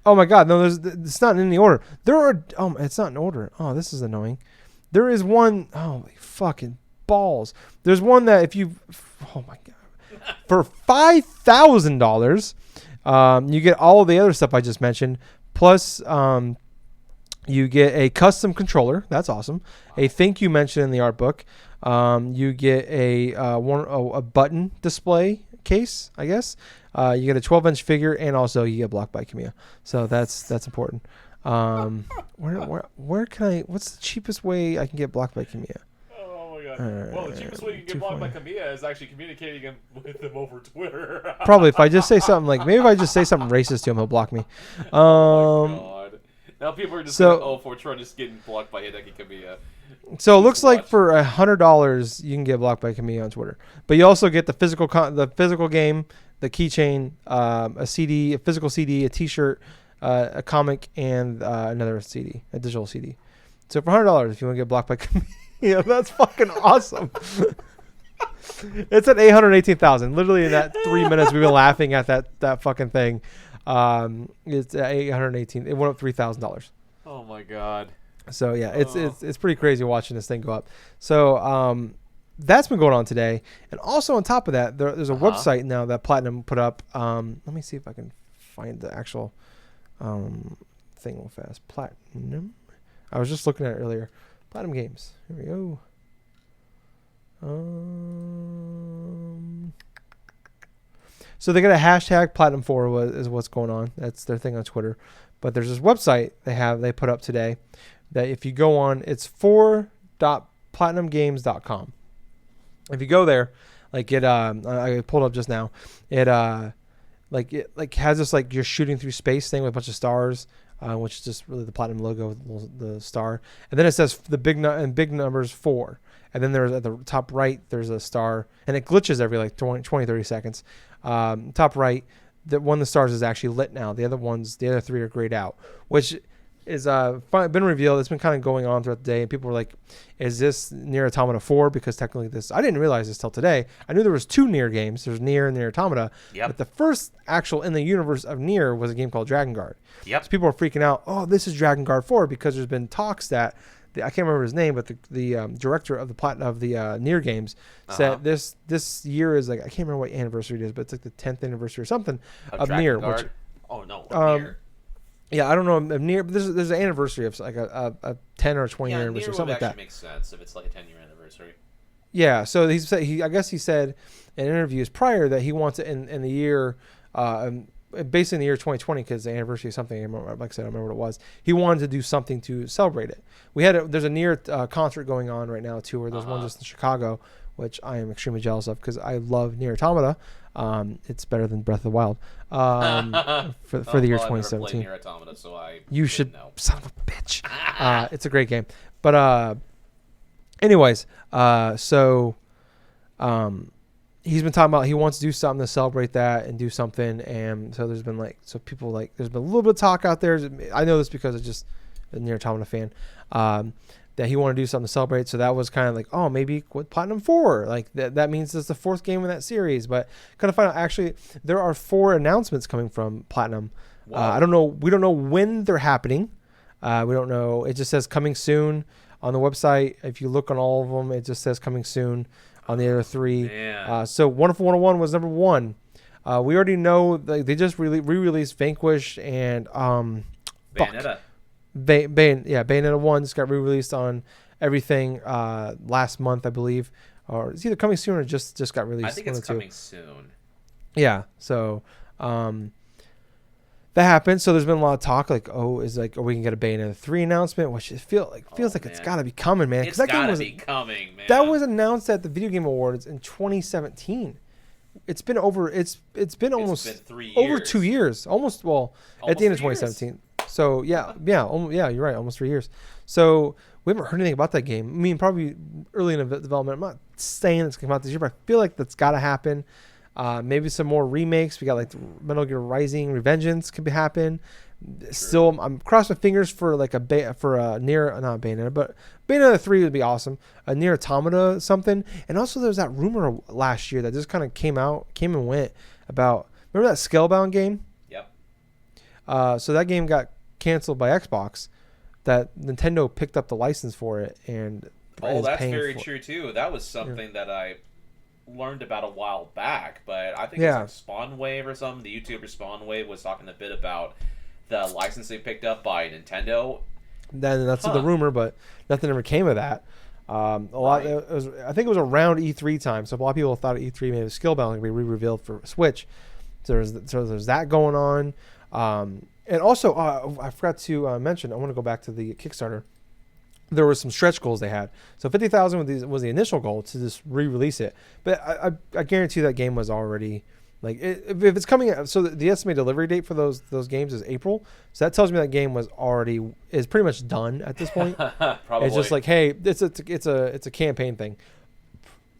S1: Oh my God, no, it's not in any order. It's not in order. Oh, this is annoying. There is one. Oh, fucking balls. There's one that if you, oh my God, for $5,000, you get all the other stuff I just mentioned, plus you get a custom controller. That's awesome. A thank you mention in the art book. You get a button display case, I guess. You get a 12-inch figure, and also you get blocked by Kamiya. So that's important. Where can I? What's the cheapest way I can get blocked by Kamiya?
S2: Oh my God! Well, the cheapest way you can get blocked by Kamiya is actually communicating with him over Twitter.
S1: Probably if I just say something like, maybe if I just say something racist to him, he'll block me.
S2: Oh my God! Now people are just for Troy just getting blocked by Hideki Kamiya.
S1: So it looks like for $100 you can get blocked by Kamiya on Twitter, but you also get the physical game, the keychain, a CD, a physical CD, a T-shirt, a comic, and another CD, a digital CD. So for $100, if you want to get blocked by Kamiya, that's fucking awesome. It's at 818,000. Literally in that 3 minutes we've been laughing at that fucking thing. It's at 818. It went up $3,000.
S2: Oh my God.
S1: So yeah, it's pretty crazy watching this thing go up. So that's been going on today, and also on top of that, there's a website now that Platinum put up. Let me see if I can find the actual thing real fast. Platinum. I was just looking at it earlier. Platinum Games. Here we go. So they got a hashtag Platinum4 is what's going on. That's their thing on Twitter. But there's this website they put up today that if you go on, it's 4.platinumgames.com. If you go there, like I pulled up just now, it has this like you're shooting through space thing with a bunch of stars, which is just really the Platinum logo with the star, and then it says the big numbers 4, and then there's at the top right there's a star, and it glitches every like 20 30 seconds. Top right, one of the stars is actually lit now. The other 3 are grayed out, which is been revealed. It's been kind of going on throughout the day, and people were like, is this Nier Automata 4? Because technically I didn't realize this till today. I knew there was 2 Nier games. There's Nier and Nier Automata.
S2: Yep.
S1: But the first actual in the universe of Nier was a game called Dragon Guard.
S2: Yep.
S1: So people are freaking out, oh, this is Dragon Guard 4, because there's been talks that I can't remember his name, but the director of the Nier games said this year is like, I can't remember what anniversary it is, but it's like the 10th anniversary or something of Nier. Which,
S2: Nier.
S1: Yeah, I don't know of Nier, but there's an anniversary of like a 10 or 20 year anniversary or something like that.
S2: Makes sense if it's like a 10-year anniversary.
S1: Yeah, so I guess he said in interviews prior that he wants it in the year, basically in the year 2020, because the anniversary is something. I remember, like I said, I don't remember what it was. He wanted to do something to celebrate it. There's a Nier concert going on right now too, where there's one just in Chicago, which I am extremely jealous of because I love Nier Automata. It's better than Breath of the Wild for the year 2017.
S2: Nier Automata, so
S1: you should know. Son of a bitch. It's a great game, but anyways, so he's been talking about he wants to do something to celebrate that and do something, and so there's been there's been a little bit of talk out there. I know this because I'm just a Nier Automata fan. That he wanted to do something to celebrate, so that was kind of like, oh, maybe with Platinum 4, like that means it's the 4th game in that series. But kind of find out actually there are 4 announcements coming from Platinum. We don't know when they're happening. We don't know. It just says coming soon. on the website. If you look on all of them, it just says coming soon on the other three. So Wonderful 101 was number 1. We already know they just re-released Vanquish and
S2: Bayonetta.
S1: Bayonetta 1 just got re-released on everything last month, I believe. Or it's either coming soon or just got released.
S2: I think it's coming soon.
S1: Yeah, so that happened. So there's been a lot of talk, like, are we can get a Bayonetta 3 announcement, which feels like it's got to be coming, man.
S2: It's got to be coming, man.
S1: That was announced at the Video Game Awards in 2017. It's been almost
S2: 3 years.
S1: over 2 years, almost at the end of 2017.
S2: Years.
S1: So yeah, you're right, almost 3 years. So we haven't heard anything about that game. I mean, probably early in development. I'm not saying it's going to come out this year, but I feel like that's got to happen. Maybe some more remakes. We got like Metal Gear Rising: Revengeance could happen. True. Still, I'm crossing my fingers for like not Bayonetta, but Bayonetta 3 would be awesome. A Nier Automata something. And also there was that rumor last year that just kind of came and went about. Remember that Scalebound game?
S2: Yep.
S1: So that game got canceled by Xbox. That Nintendo picked up the license for it and
S2: that's very true too. That was something that I learned about a while back, but I think it's like Spawn Wave or something. The YouTuber Spawn Wave was talking a bit about the licensing picked up by Nintendo.
S1: Then that's the rumor, but nothing ever came of that. I think it was around E3 time, so a lot of people thought at E3 maybe Skillbound would be re-revealed for Switch. So there's that going on. And also, I forgot to mention, I want to go back to the Kickstarter. There were some stretch goals they had. So 50,000 was the initial goal to just re-release it. But I guarantee that game was already, like, if it's coming out, so the estimated delivery date for those games is April. So that tells me that game is pretty much done at this point.
S2: Probably.
S1: It's just like, hey, it's a campaign thing.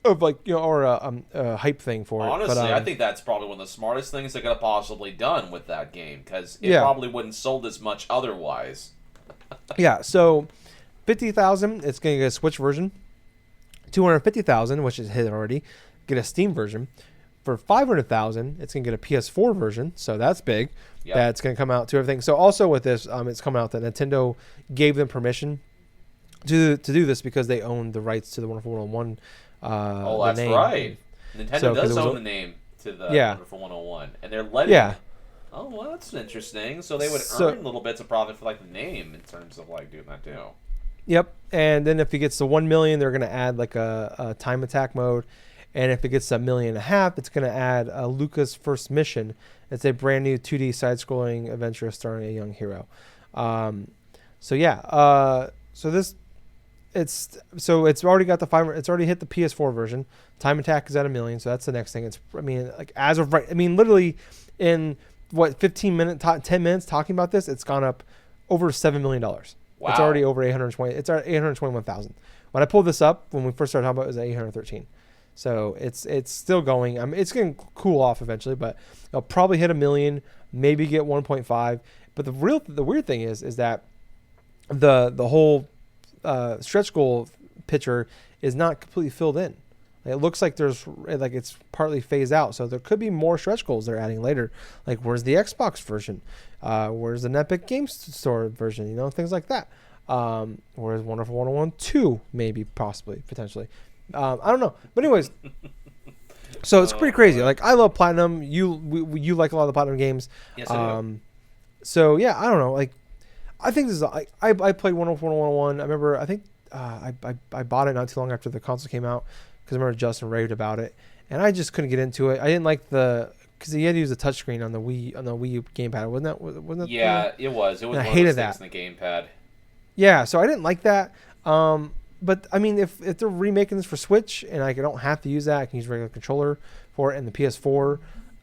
S1: Of like, or a hype thing for
S2: it. Honestly, I think that's probably one of the smartest things they could have possibly done with that game, because it probably wouldn't sold as much otherwise.
S1: Yeah, so 50,000, it's going to get a Switch version. 250,000, which is hit already, get a Steam version. For 500,000, it's going to get a PS4 version, so that's big. Yep. That's going to come out to everything. So also with this, it's coming out that Nintendo gave them permission to do this because they own the rights to the Wonderful 101.
S2: That's name. Right. Nintendo does own the name to the Wonderful 101, and they're letting.
S1: Yeah.
S2: Oh, well, that's interesting. So they would earn little bits of profit for like the name in terms of like doing that too.
S1: Yep. And then if it gets to 1 million, they're going to add like a time attack mode, and if it gets to 1.5 million, it's going to add Luca's First Mission. It's a brand new 2D side-scrolling adventure starring a young hero. It's already got the 500. It's already hit the PS4 version. Time attack is at 1 million, so that's the next thing. As of right, literally in 10 minutes talking about this, it's gone up over $7 million. Wow. It's already over 820. It's at 821,000. When I pulled this up, when we first started talking about it, was at 813. So it's still going. It's going to cool off eventually, but it'll probably hit 1 million, maybe get 1.5. But the weird thing is that the whole stretch goal picture is not completely filled in. It looks like it's partly phased out, so there could be more stretch goals they're adding later. Like, where's the Xbox version? Where's an Epic Games Store version? Things like that. Where's Wonderful 101 2? Maybe, possibly, potentially. I don't know. But anyways, so it's pretty crazy. Like, I love Platinum. You like a lot of the Platinum games.
S2: Yes, I do.
S1: So yeah, I don't know. Like, I think this is. I played Wonderful 101. I remember. I think I bought it not too long after the console came out because I remember Justin raved about it, and I just couldn't get into it. I didn't like because you had to use the touchscreen on the Wii U gamepad. Wasn't that?
S2: Yeah, it was. It was.
S1: I hated that.
S2: In the gamepad.
S1: Yeah, so I didn't like that. But I mean, if they're remaking this for Switch and I don't have to use that, I can use a regular controller for it and the PS4.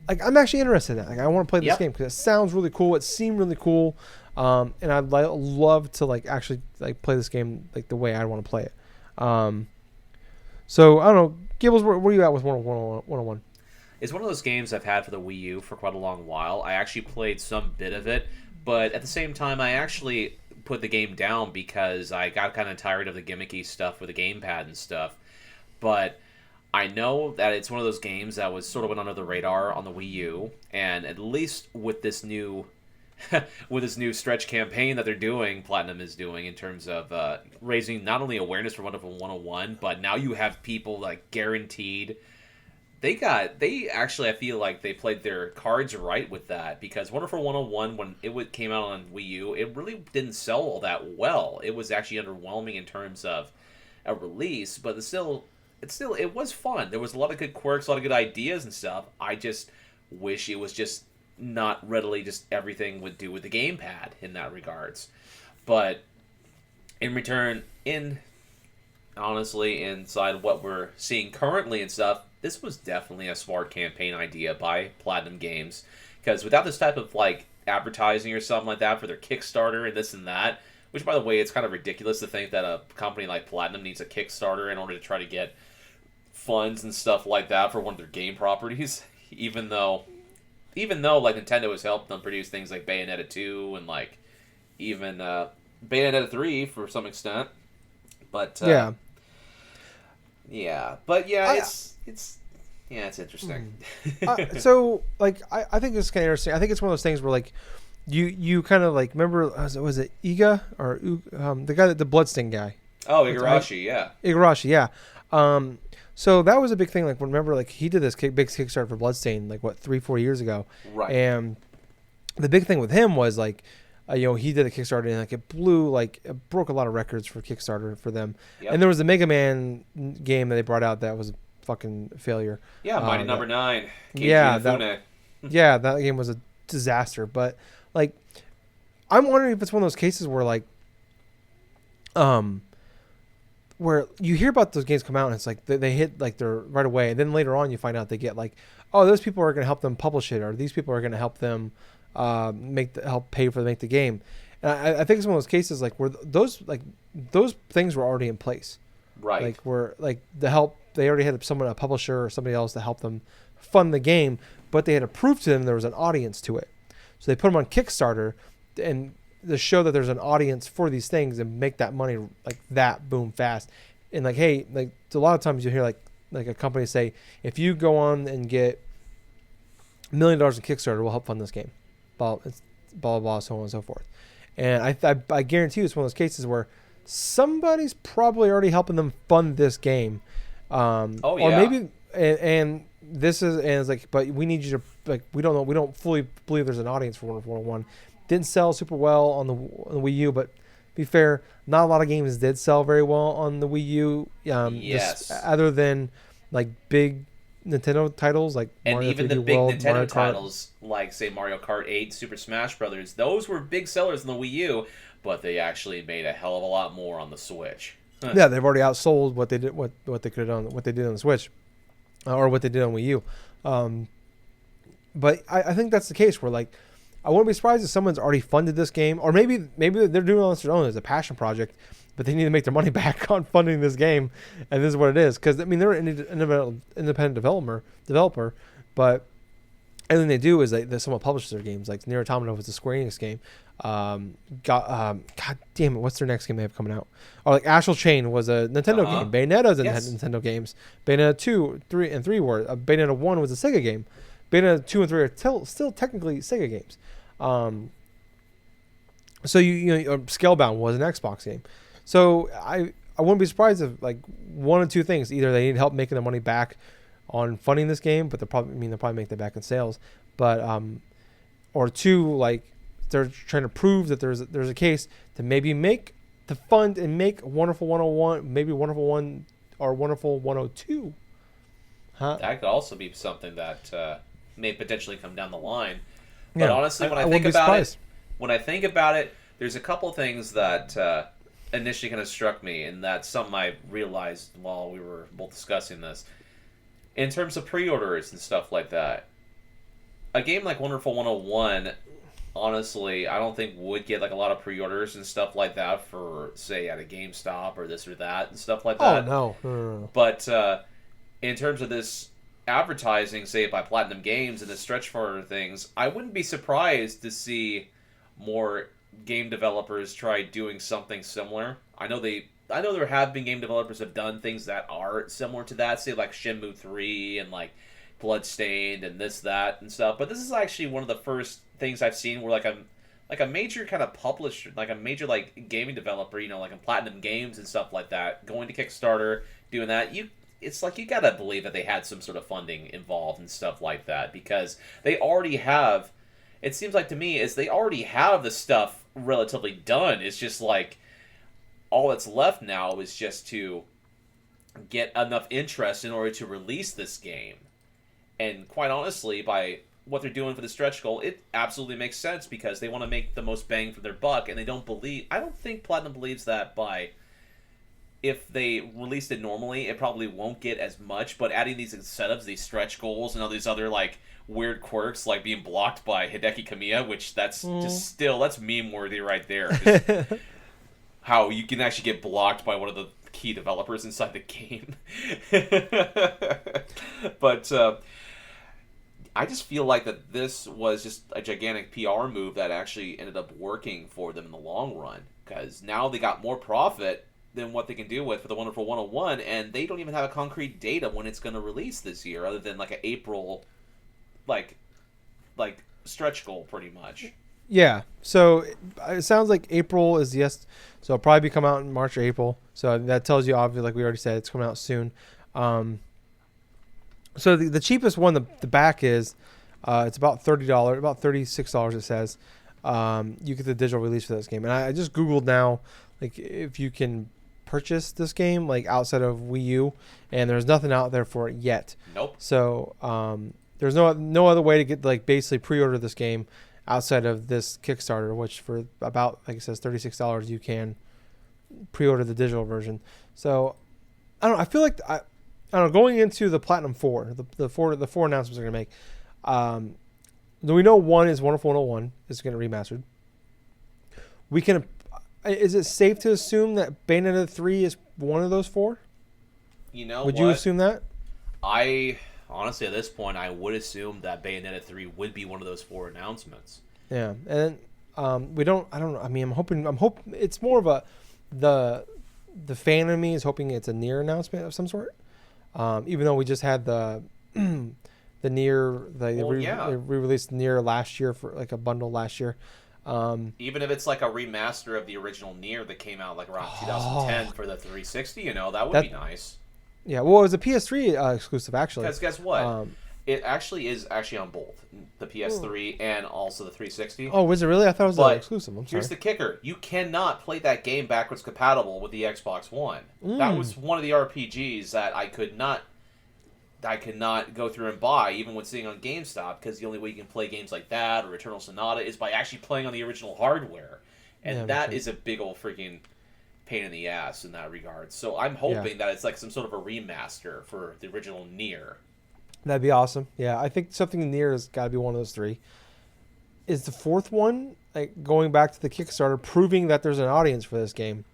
S1: Like, I'm actually interested in that. Like, I want to play this game because it sounds really cool. It seemed really cool. And I'd love to actually play this game the way I want to play it. So I don't know, Gables, where are you at with 101?
S2: It's one of those games I've had for the Wii U for quite a long while. I actually played some bit of it, but at the same time, I actually put the game down because I got kind of tired of the gimmicky stuff with the gamepad and stuff. But I know that it's one of those games that was sort of went under the radar on the Wii U, and at least with this new with this new stretch campaign that they're doing, Platinum is doing in terms of raising not only awareness for Wonderful 101, but now you have people like guaranteed. They actually, I feel like they played their cards right with that, because Wonderful 101, when came out on Wii U, it really didn't sell all that well. It was actually underwhelming in terms of a release, but it was fun. There was a lot of good quirks, a lot of good ideas and stuff. I just wish it was just not readily just everything would do with the gamepad in that regards. But in return, honestly, inside what we're seeing currently and stuff, this was definitely a smart campaign idea by Platinum Games, because without this type of like advertising or something like that for their Kickstarter and this and that, which by the way, it's kind of ridiculous to think that a company like Platinum needs a Kickstarter in order to try to get funds and stuff like that for one of their game properties, even though like Nintendo has helped them produce things like Bayonetta 2 and like even Bayonetta 3 for some extent. But but it's interesting.
S1: So like I think it's kind of interesting. I think it's one of those things where like you kind of like remember, was it Iga or the guy, the Bloodstain guy?
S2: Oh, Igarashi, yeah.
S1: Igarashi, yeah. So that was a big thing. Like, remember, like he did this big Kickstarter for Bloodstain, like what 3-4 years ago,
S2: right?
S1: And the big thing with him was like, he did a Kickstarter and like it broke a lot of records for Kickstarter for them. Yep. And there was the Mega Man game that they brought out that was a fucking failure.
S2: Yeah, Mighty Number 9.
S1: Yeah, that game was a disaster. But like, I'm wondering if it's one of those cases where like, where you hear about those games come out and it's like they hit like they're right away, and then later on you find out they get like, oh, those people are going to help them publish it, or these people are going to help them help pay for make the game. And I think it's one of those cases like where those things were already in place,
S2: right?
S1: Like where like the help, they already had a publisher or somebody else to help them fund the game, but they had to prove to them there was an audience to it, so they put them on Kickstarter and to show that there's an audience for these things and make that money like that boom fast. And like, hey, like a lot of times you hear like a company say, if you go on and get $1 million in Kickstarter, we'll help fund this game, blah blah blah, so on and so forth. And I guarantee you it's one of those cases where somebody's probably already helping them fund this game, or maybe and this is, and it's like, but we need you to, like, we don't fully believe there's an audience for Wonderful 101. Didn't sell super well on the Wii U, but to be fair, not a lot of games did sell very well on the Wii U.
S2: Yes.
S1: Other than like big Nintendo titles like
S2: and
S1: Mario
S2: even
S1: 3D
S2: the big
S1: World,
S2: Nintendo titles like say Mario Kart 8, Super Smash Brothers, those were big sellers on the Wii U, but they actually made a hell of a lot more on the Switch.
S1: Yeah, they've already outsold what they did, what they could have done, what they did on the Switch, or what they did on Wii U. But I think that's the case where like, I wouldn't be surprised if someone's already funded this game, or maybe they're doing it on their own as a passion project, but they need to make their money back on funding this game, and this is what it is. Because I mean, they're an independent developer, but everything they do is someone publishes their games. Like Nier Automata was a Square Enix game. God damn it, what's their next game they have coming out? Or like Astral Chain was a Nintendo game. Bayonetta's in Nintendo games. Bayonetta 2, 3, and 3 were. Bayonetta 1 was a Sega game. Bayonetta 2 and 3 are still technically Sega games. So Scalebound was an Xbox game. So I wouldn't be surprised if like one or two things: either they need help making their money back on funding this game, but they'll probably make that back in sales, but or two, like they're trying to prove that there's a case to fund and make Wonderful 101, maybe Wonderful 1 or Wonderful 102.
S2: That could also be something that may potentially come down the line. But honestly, when I think about it, there's a couple things that initially kind of struck me, and that's something I realized while we were both discussing this. In terms of pre-orders and stuff like that, a game like Wonderful 101, honestly, I don't think would get like a lot of pre-orders and stuff like that for, say, at a GameStop or this or that and stuff like that.
S1: Oh, no.
S2: But in terms of this advertising, say, by Platinum Games and the stretch for things, I wouldn't be surprised to see more game developers try doing something similar. I know there have been game developers have done things that are similar to that, say like Shenmue 3 and like Bloodstained and this, that, and stuff. But this is actually one of the first things I've seen where like like a major kind of publisher, like a major like gaming developer, like in Platinum Games and stuff like that, going to Kickstarter, doing that, it's like you gotta believe that they had some sort of funding involved and stuff like that because they already have. It seems like to me is they already have the stuff relatively done. It's just like all that's left now is just to get enough interest in order to release this game. And quite honestly, by what they're doing for the stretch goal, it absolutely makes sense because they want to make the most bang for their buck, and they don't believe. I don't think Platinum believes that by if they released it normally, it probably won't get as much. But adding these incentives, these stretch goals, and all these other like weird quirks, like being blocked by Hideki Kamiya, which that's just still that's meme worthy right there. Just how you can actually get blocked by one of the key developers inside the game. But I just feel like that this was just a gigantic PR move that actually ended up working for them in the long run because now they got more profit than what they can do with for the Wonderful 101, and they don't even have a concrete date of when it's going to release this year, other than like an April, like stretch goal, pretty much.
S1: Yeah. So it sounds like April is yes. So it'll probably come out in March or April. So that tells you, obviously, like we already said, it's coming out soon. So the cheapest one, the back is, it's about $30, about $36. It says, you get the digital release for this game, and I just Googled now, like if you can purchase this game like outside of Wii U, and there's nothing out there for it yet.
S2: Nope.
S1: So there's no other way to get like basically pre-order this game outside of this Kickstarter, which for about, like it says, $36 you can pre-order the digital version. So I don't know. I feel like I don't know, going into the Platinum 4, the four announcements they're gonna make. We know one is Wonderful 101 is going to remastered. We can. Is it safe to assume that Bayonetta 3 is one of those four? Would you assume that?
S2: I honestly, at this point, I would assume that Bayonetta 3 would be one of those four announcements.
S1: Yeah, and we don't. I don't know. I mean, I'm hoping. It's more of a the fan in me is hoping it's a Nier announcement of some sort. Even though we just had the Nier, they re-released Nier last year for like a bundle last year.
S2: Even if it's like a remaster of the original Nier that came out like around 2010 for the 360, that would be nice. Yeah, well, it was a PS3 exclusive actually. Because guess what? It actually is on both the PS3 and also the 360.
S1: Oh, was it really? I thought it was exclusive. I'm sorry.
S2: Here's the kicker: you cannot play that game backwards compatible with the Xbox One. That was one of the RPGs that I could not go through and buy, even when sitting on GameStop, because the only way you can play games like that or Eternal Sonata is by actually playing on the original hardware, and that is a big old freaking pain in the ass in that regard. So I'm hoping that it's like some sort of a remaster for the original Nier.
S1: That'd be awesome. Yeah, I think something Nier has got to be one of those three. Is the fourth one, like going back to the Kickstarter, proving that there's an audience for this game?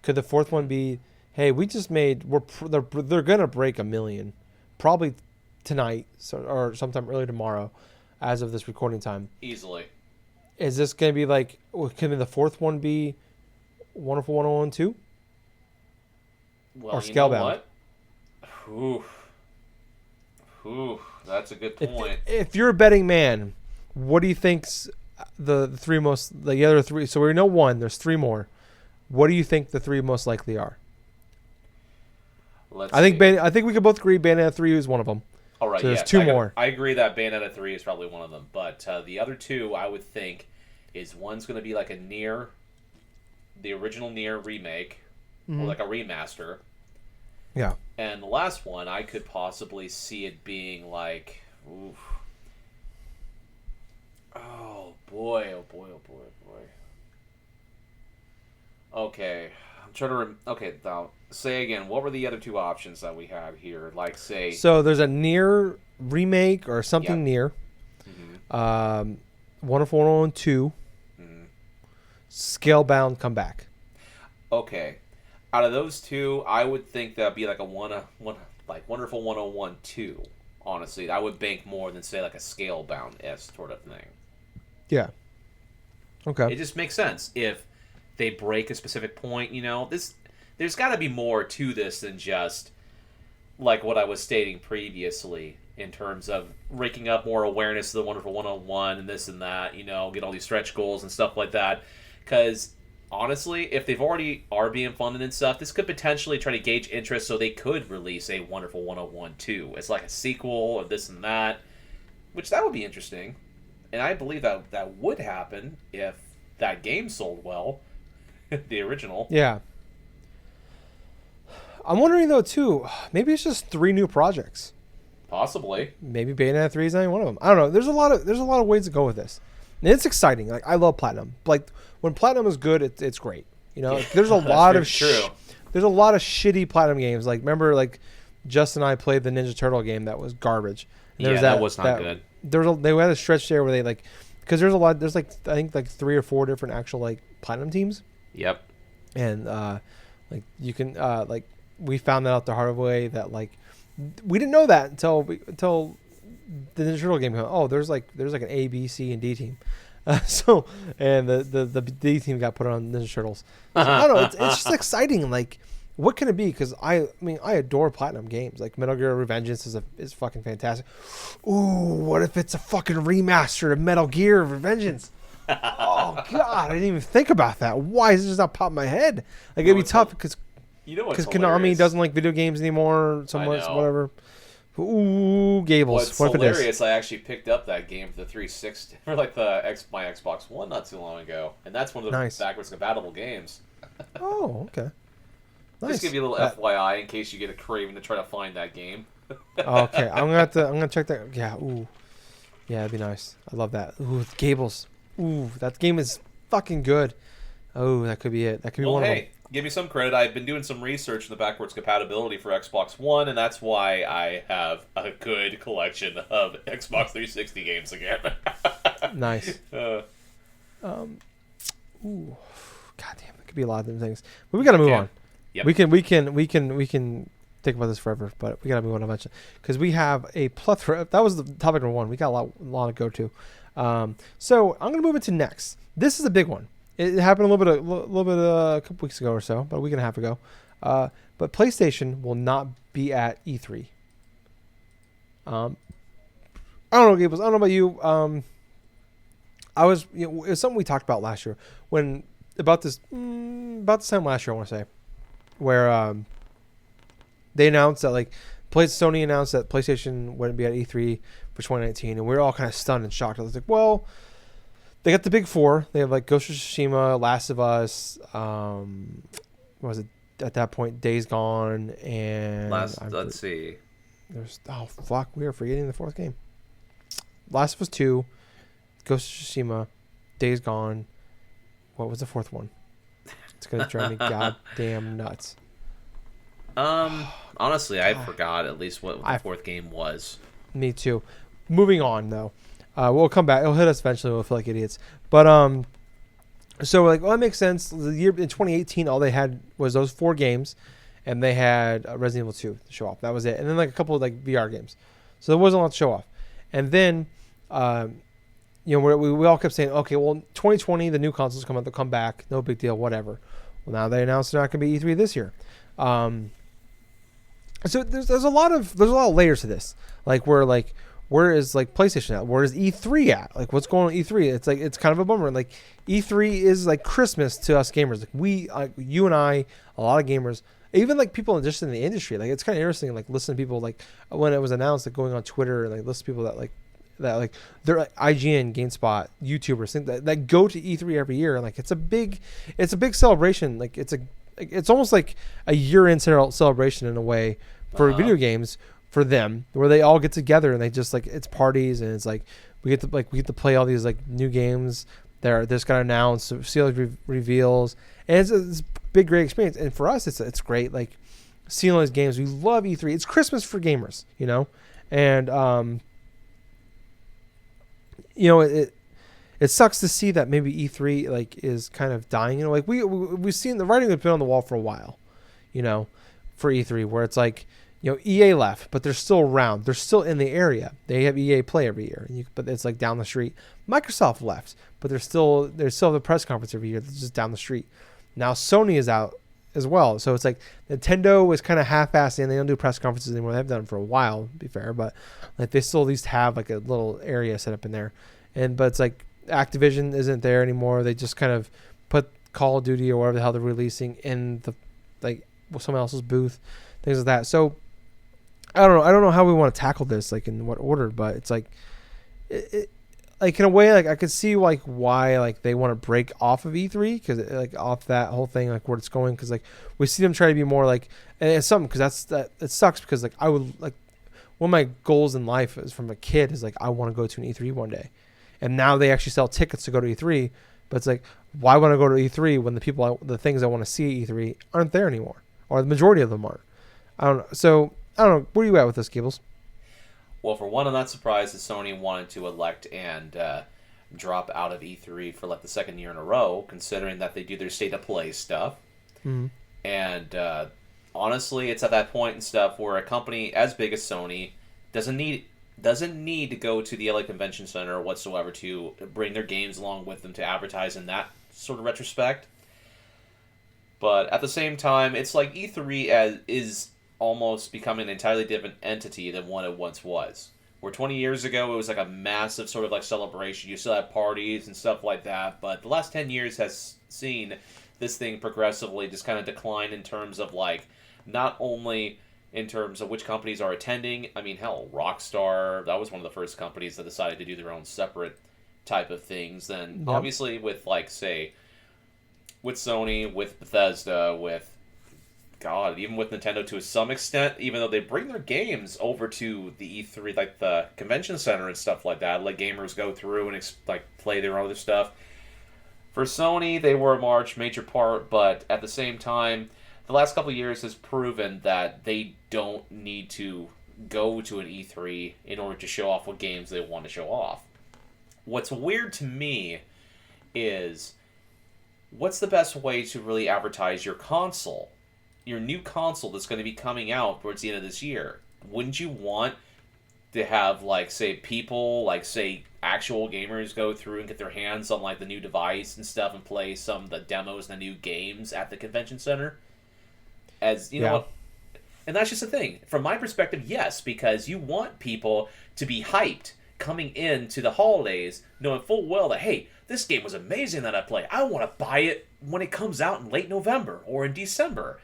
S1: Could the fourth one be, hey, we just made, they're gonna break 1 million, probably tonight, or sometime early tomorrow, as of this recording time.
S2: Easily.
S1: Is this gonna be like? Can the fourth one be Wonderful 101 2?
S2: Well,
S1: or Scalebound?
S2: Ooh, that's a good point.
S1: If you're a betting man, what do you think's the other three? So we know one. There's three more. What do you think the three most likely are? I think we could both agree Bayonetta 3 is one of them.
S2: All right,
S1: so there's two more.
S2: I agree that Bayonetta 3 is probably one of them, but the other two I would think is one's going to be like a Nier, the original Nier remake, or like a remaster.
S1: Yeah.
S2: And the last one, I could possibly see it being like, oof. Oh boy. Okay, I'm trying to. Now say again. What were the other two options that we have here? Like, say.
S1: So there's a Nier remake or something Nier. Wonderful 101 2. Scalebound comeback.
S2: Okay. Out of those two, I would think that'd be like like Wonderful 101 2. Honestly, I would bank more than say like a Scalebound-esque sort of thing.
S1: Yeah. Okay.
S2: It just makes sense if they break a specific point. There's got to be more to this than just like what I was stating previously. in terms of raking up more awareness of the Wonderful 101 and this and that, get all these stretch goals and stuff like that. Because honestly, if they've already are being funded and stuff, this could potentially try to gauge interest so they could release a Wonderful 101 too. It's like a sequel or this and that, which that would be interesting. And I believe that would happen if that game sold well, the original.
S1: Yeah. I'm wondering though too, maybe it's just 3 new projects.
S2: Possibly.
S1: Maybe Bayonetta 3 is not one of them. I don't know. There's a lot of ways to go with this. And it's exciting. Like, I love Platinum. Like, when Platinum is good, it's great. There's a lot of there's a lot of shitty Platinum games. Like, remember, like, Justin and I played the Ninja Turtle game that was garbage.
S2: And that was not good.
S1: They had a stretch there where they, like, because there's like I think like 3 or 4 different actual like Platinum teams.
S2: Yep.
S1: And like you can like we found that out the hard way that like we didn't know that until the Ninja Turtle game came out. Oh, there's like an A, B, C, and D team. And the D team got put on Ninja Turtles. So, I don't know. It's just exciting. Like, what can it be? Because I adore Platinum games. Like Metal Gear Revengeance is fucking fantastic. Ooh, what if it's a fucking remaster of Metal Gear Revengeance? Oh God, I didn't even think about that. Why is it just not popping my head? Like, it'd be tough because Konami doesn't like video games anymore. Somewhat, whatever. Ooh, Gables.
S2: What's hilarious? I actually picked up that game for the 360 for like my Xbox One not too long ago, and that's one of the backwards compatible games.
S1: Oh, okay. Nice.
S2: Just give you a little FYI in case you get a craving to try to find that game.
S1: Okay, I'm gonna check that. Yeah, ooh, yeah, that'd be nice. I love that. Ooh, Gables. Ooh, that game is fucking good. Oh, that could be it. That could be one of them.
S2: Give me some credit. I've been doing some research in the backwards compatibility for Xbox One, and that's why I have a good collection of Xbox 360 games again.
S1: Nice. Ooh, goddamn, it could be a lot of different things. But we gotta move on. Yep. We can think about this forever, but we gotta move on eventually because we have a plethora. That was the topic number 1. We got a lot to go to. So I'm gonna move into next. This is a big one. It happened a couple weeks ago or so, about a week and a half ago. But PlayStation will not be at E3. I don't know, Gables. I don't know about you. It was something we talked about last year about this time last year, I want to say, where they announced that Sony announced that PlayStation wouldn't be at E3 for 2019, and we were all kind of stunned and shocked. I was like, well, they got the big 4. They have like Ghost of Tsushima, Last of Us, what was it at that point? Days Gone, and
S2: let's see.
S1: We are forgetting the 4th game. Last of Us 2, Ghost of Tsushima, Days Gone. What was the 4th one? It's gonna drive me goddamn nuts.
S2: Honestly, I forgot at least what the 4th game was.
S1: Me too. Moving on though. We'll come back. It'll hit us eventually. We'll feel like idiots. But so we're like, well, that makes sense. The year in 2018, all they had was those 4 games, and they had Resident Evil 2 to show off. That was it. And then like a couple of like VR games. So there wasn't a lot to show off. And then, we all kept saying, okay, well, 2020, the new consoles come out. They'll come back. No big deal. Whatever. Well, now they announced they're not going to be E3 this year. So there's a lot of layers to this. Like where is like PlayStation at? Where is E3 at? Like what's going on with E3? It's like it's kind of a bummer. Like E3 is like Christmas to us gamers. Like you and I, a lot of gamers, even like people just in the industry. Like it's kind of interesting. Like listen to people like when it was announced, like going on Twitter and like listen to people that they're like IGN, GameSpot, YouTubers think that go to E3 every year. And like it's a big celebration. Like it's almost like a year-end celebration in a way for video games. For them, where they all get together and they just like it's parties and it's like we get to play all these like new games that just got announced, see all these reveals, and it's a big great experience. And for us, it's great like seeing all these games. We love E3. It's Christmas for gamers, and it sucks to see that maybe E3 like is kind of dying. Like we've seen the writing has been on the wall for a while, for E3 where it's like. EA left, but they're still around. They're still in the area. They have EA Play every year, but it's like down the street. Microsoft left, but there's still the press conference every year. That's just down the street. Now Sony is out as well. So it's like Nintendo is kind of half-assed, and they don't do press conferences anymore. They've done it for a while, to be fair, but like they still at least have like a little area set up in there. But it's like Activision isn't there anymore. They just kind of put Call of Duty or whatever the hell they're releasing in the like someone else's booth, things like that. So I don't know how we want to tackle this, like in what order, but it's like like in a way, like I could see like why like they want to break off of E3 because like off that whole thing, like where it's going, because like we see them try to be more like, and it's something because it sucks because like I would like one of my goals in life is from a kid is like I want to go to an E3 one day, and now they actually sell tickets to go to E3, but it's like why want to go to E3 when the things I want to see at E3 aren't there anymore, or the majority of them aren't. I don't know. So I don't know. Where are you at with this, Gables?
S2: Well, for one, I'm not surprised that Sony wanted to elect and drop out of E3 for like the second year in a row, considering that they do their state of play stuff.
S1: Mm-hmm.
S2: And honestly, it's at that point and stuff where a company as big as Sony doesn't need to go to the LA Convention Center whatsoever to bring their games along with them to advertise in that sort of retrospect. But at the same time, it's like E3 is almost becoming an entirely different entity than what it once was. Where 20 years ago, it was like a massive sort of like celebration. You still had parties and stuff like that, but the last 10 years has seen this thing progressively just kind of decline in terms of like, not only in terms of which companies are attending. I mean, hell, Rockstar, that was one of the first companies that decided to do their own separate type of things. Then obviously with like, say, with Sony, with Bethesda, with God, even with Nintendo to some extent, even though they bring their games over to the E3, like the convention center and stuff like that, let gamers go through and like play their other stuff. For Sony, they were a major part, but at the same time, the last couple of years has proven that they don't need to go to an E3 in order to show off what games they want to show off. What's weird to me is, what's the best way to really advertise your console? Your new console that's going to be coming out towards the end of this year. Wouldn't you want to have, like, say, people, like, say, actual gamers go through and get their hands on, like, the new device and stuff and play some of the demos and the new games at the convention center? As, you know what? And that's just the thing. From my perspective, yes, because you want people to be hyped coming into the holidays knowing full well that, hey, this game was amazing that I played. I want to buy it when it comes out in late November or in December.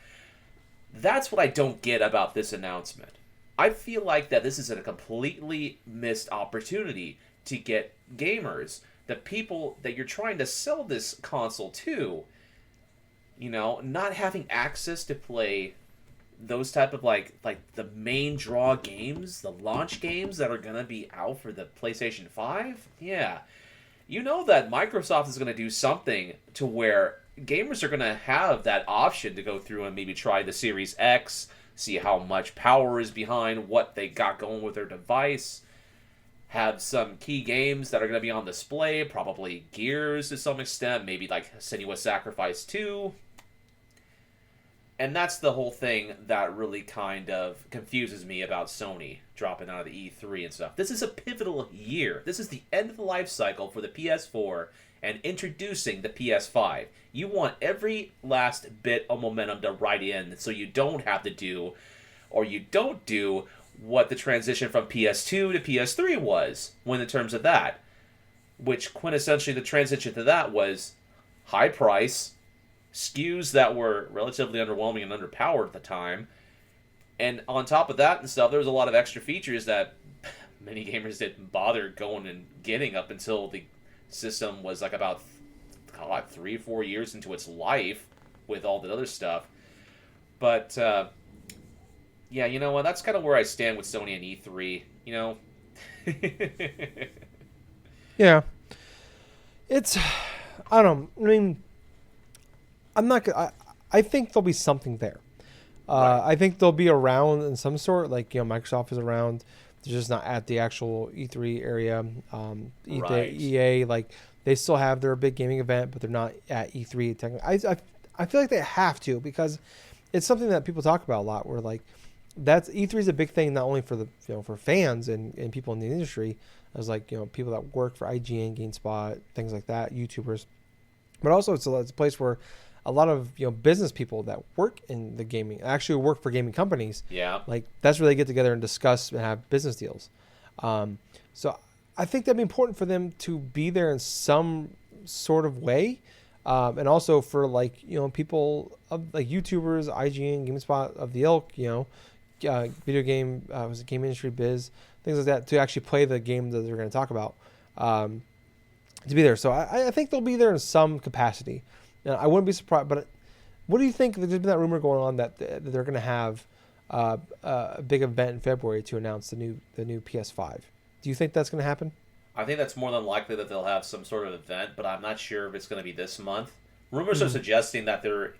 S2: That's what I don't get about this announcement. I feel like that this is a completely missed opportunity to get gamers, the people that you're trying to sell this console to, you know, not having access to play those type of like the main draw games, the launch games that are going to be out for the PlayStation 5. Yeah. You know that Microsoft is going to do something to where gamers are going to have that option to go through and maybe try the Series X, see how much power is behind what they got going with their device, have some key games that are going to be on display, probably Gears to some extent, maybe like Senua's Sacrifice 2. And that's the whole thing that really kind of confuses me about Sony dropping out of the E3 and stuff. This is a pivotal year. This is the end of the life cycle for the PS4 and introducing the PS5. You want every last bit of momentum to ride in so you don't have to do, or you don't do, what the transition from PS2 to PS3 was, when in terms of that. Which quintessentially the transition to that was high price, SKUs that were relatively underwhelming and underpowered at the time. And on top of that and stuff, there was a lot of extra features that many gamers didn't bother going and getting up until the system was like about 3-4 years into its life with all the other stuff. But yeah, you know what? That's kind of where I stand with Sony and E3. You know.
S1: Yeah. It's, I don't know. I mean, I'm not. I think there'll be something there. Right. I think they'll be around in some sort. Like, you know, Microsoft is around. They're just not at the actual E3 area.
S2: Right.
S1: EA, like, they still have their big gaming event, but they're not at E3. Technically, I feel like they have to, because it's something that people talk about a lot. Where like, that's E3 is a big thing not only for the, you know, for fans and people in the industry, as like, you know, people that work for IGN, GameSpot, things like that, YouTubers, but also it's a place where a lot of business people that work in the gaming actually work for gaming companies.
S2: Yeah.
S1: Like that's where they get together and discuss and have business deals. So I think that'd be important for them to be there in some sort of way, and also for like people of like YouTubers, IGN, GameSpot of the ilk, video game was it game industry biz, things like that, to actually play the game that they're going to talk about, to be there. So I think they'll be there in some capacity. And I wouldn't be surprised. But what do you think? There's been that rumor going on that they're going to have a big event in February to announce the new PS5. Do you think that's going to happen?
S2: I think that's more than likely that they'll have some sort of event, but I'm not sure if it's going to be this month. Rumors are suggesting that there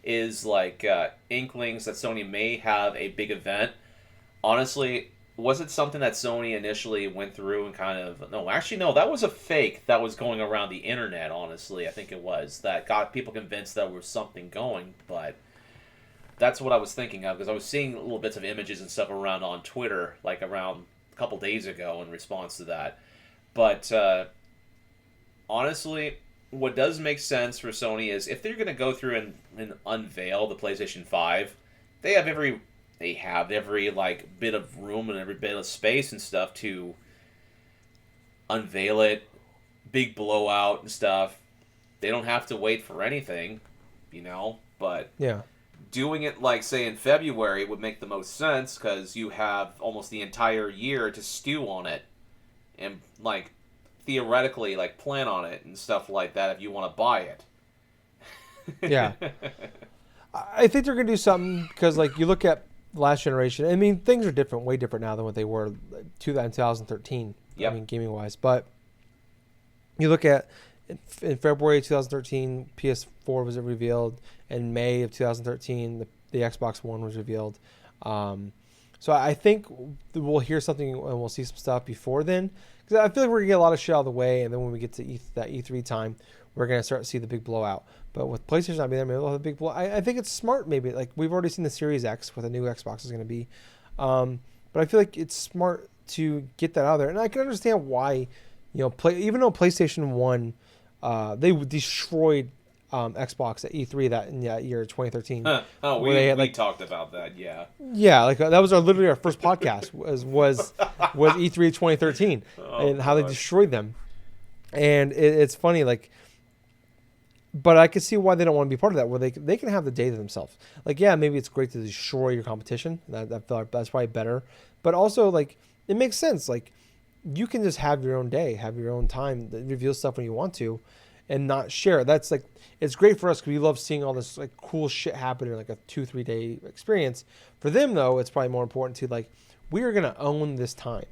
S2: is like inklings that Sony may have a big event. Honestly, was it something that Sony initially went through and kind of... No, actually, no, that was a fake that was going around the internet, honestly. I think it was. That got people convinced that there was something going, but that's what I was thinking of, because I was seeing little bits of images and stuff around on Twitter, like around a couple days ago in response to that. But honestly, what does make sense for Sony is if they're going to go through and unveil the PlayStation 5, they have every like bit of room and every bit of space and stuff to unveil it, big blowout and stuff. They don't have to wait for anything, but
S1: Yeah.
S2: doing it like say in February would make the most sense, because you have almost the entire year to stew on it and like theoretically like plan on it and stuff like that if you want to buy it.
S1: Yeah. I think they're going to do something, because like you look at last generation, I mean, things are different, way different now than what they were in 2013.
S2: Yep.
S1: I mean, gaming wise, but you look at in February 2013, PS4 was revealed. In May of 2013, the Xbox One was revealed. So I think we'll hear something and we'll see some stuff before then, because I feel like we're gonna get a lot of shit out of the way, and then when we get to that E3 time, we're gonna start to see the big blowout. But with PlayStation not being there, maybe we'll have a big blow. I think it's smart. Maybe like we've already seen the Series X, what the new Xbox is gonna be, but I feel like it's smart to get that out there, and I can understand why, even though PlayStation 1, they destroyed Xbox at E3 in that year 2013.
S2: We talked about that, yeah.
S1: Yeah, like that was literally our first podcast was E3 2013 and how they destroyed them. And it's funny, like, but I can see why they don't want to be part of that, where they can have the day to themselves. Like, yeah, maybe it's great to destroy your competition. I feel like that's probably better. But also, like, it makes sense. Like, you can just have your own day, have your own time, reveal stuff when you want to, and not share. That's like, it's great for us because we love seeing all this like cool shit happen in like a 2-3 day experience. For them though, it's probably more important to like, we are going to own this time.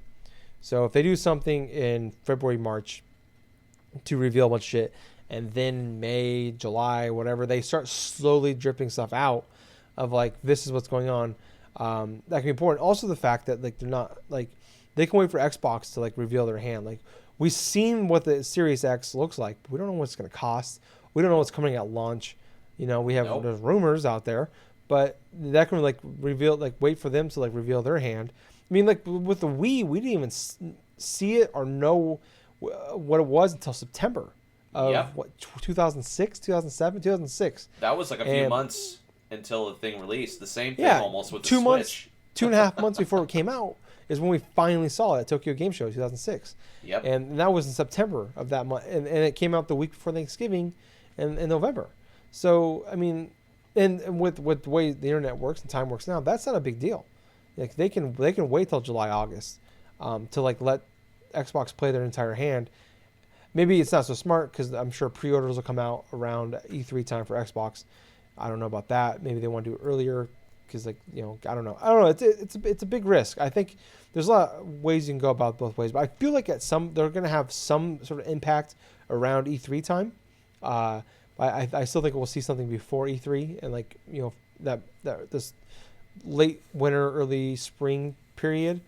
S1: So if they do something in February, March to reveal a bunch of shit, and then May, July, whatever, they start slowly dripping stuff out of like, this is what's going on. That can be important. Also the fact that like, they're not like, they can wait for Xbox to like reveal their hand. Like, we've seen what the Series X looks like, but we don't know what it's going to cost. We don't know what's coming at launch. We have There's rumors out there, but that can like reveal, like wait for them to like reveal their hand. I mean, like with the Wii, we didn't even see it or know what it was until September of 2006, 2007, 2006.
S2: That was like a few months until the thing released. The same thing almost with the
S1: 2 months,
S2: Switch.
S1: 2.5 months before it came out is when we finally saw it at Tokyo Game Show 2006.
S2: Yep.
S1: And that was in September of that month. And it came out the week before Thanksgiving in November. So, I mean, and with the way the internet works and time works now, that's not a big deal. Like they can wait till July, August to like let Xbox play their entire hand. Maybe it's not so smart because I'm sure pre-orders will come out around E3 time for Xbox. I don't know about that. Maybe they want to do it earlier because like, I don't know. It's a big risk. I think there's a lot of ways you can go about both ways, but I feel like they're going to have some sort of impact around E3 time. I still think we'll see something before E3 and like, that this late winter, early spring period,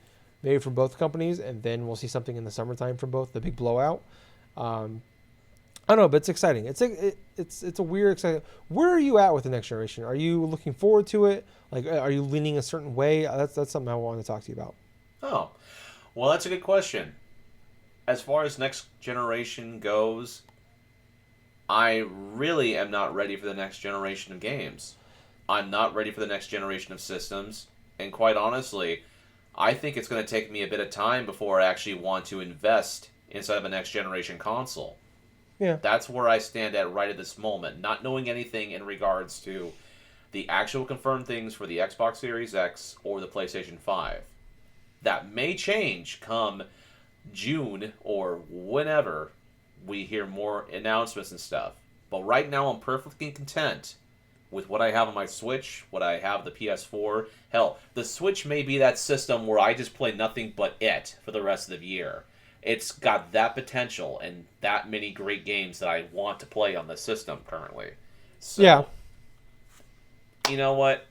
S1: maybe from both companies, and then we'll see something in the summertime from both, the big blowout. I don't know, but it's exciting. It's a weird exciting. Where are you at with the next generation? Are you looking forward to it? Like, are you leaning a certain way? That's something I want to talk to you about.
S2: Oh, well, that's a good question. As far as next generation goes, I really am not ready for the next generation of games. I'm not ready for the next generation of systems. And quite honestly, I think it's going to take me a bit of time before I actually want to invest inside of a next generation console.
S1: Yeah.
S2: That's where I stand at right at this moment, not knowing anything in regards to the actual confirmed things for the Xbox Series X or the PlayStation 5. That may change come June or whenever we hear more announcements and stuff. But right now I'm perfectly content with what I have on my Switch, what I have the PS4. Hell, the Switch may be that system where I just play nothing but it for the rest of the year. It's got that potential and that many great games that I want to play on the system currently. So,
S1: Yeah.
S2: You know what?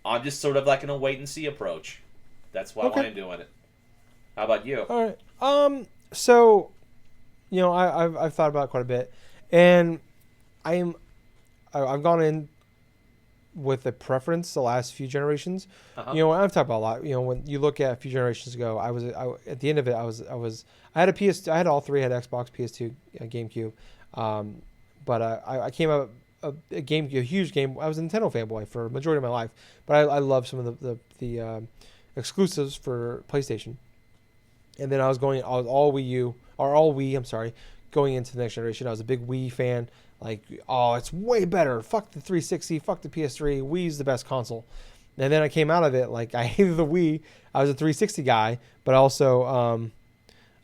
S2: I'm just sort of like in a wait and see approach. That's why
S1: Okay.
S2: I'm doing it. How about you?
S1: All right. So, I've thought about it quite a bit, and I've gone in with a preference the last few generations.
S2: Uh-huh.
S1: I've talked about a lot. When you look at a few generations ago, at the end of it, I had a PS, I had all three. I had Xbox, PS2, GameCube, but I came out a huge game. I was a Nintendo fanboy for a majority of my life, but I love some of the exclusives for PlayStation. And then I was all Wii U or all Wii. I'm sorry, going into the next generation. I was a big Wii fan. Like, oh, it's way better. Fuck the 360. Fuck the PS3. Wii's the best console. And then I came out of it like I hated the Wii. I was a 360 guy, but also,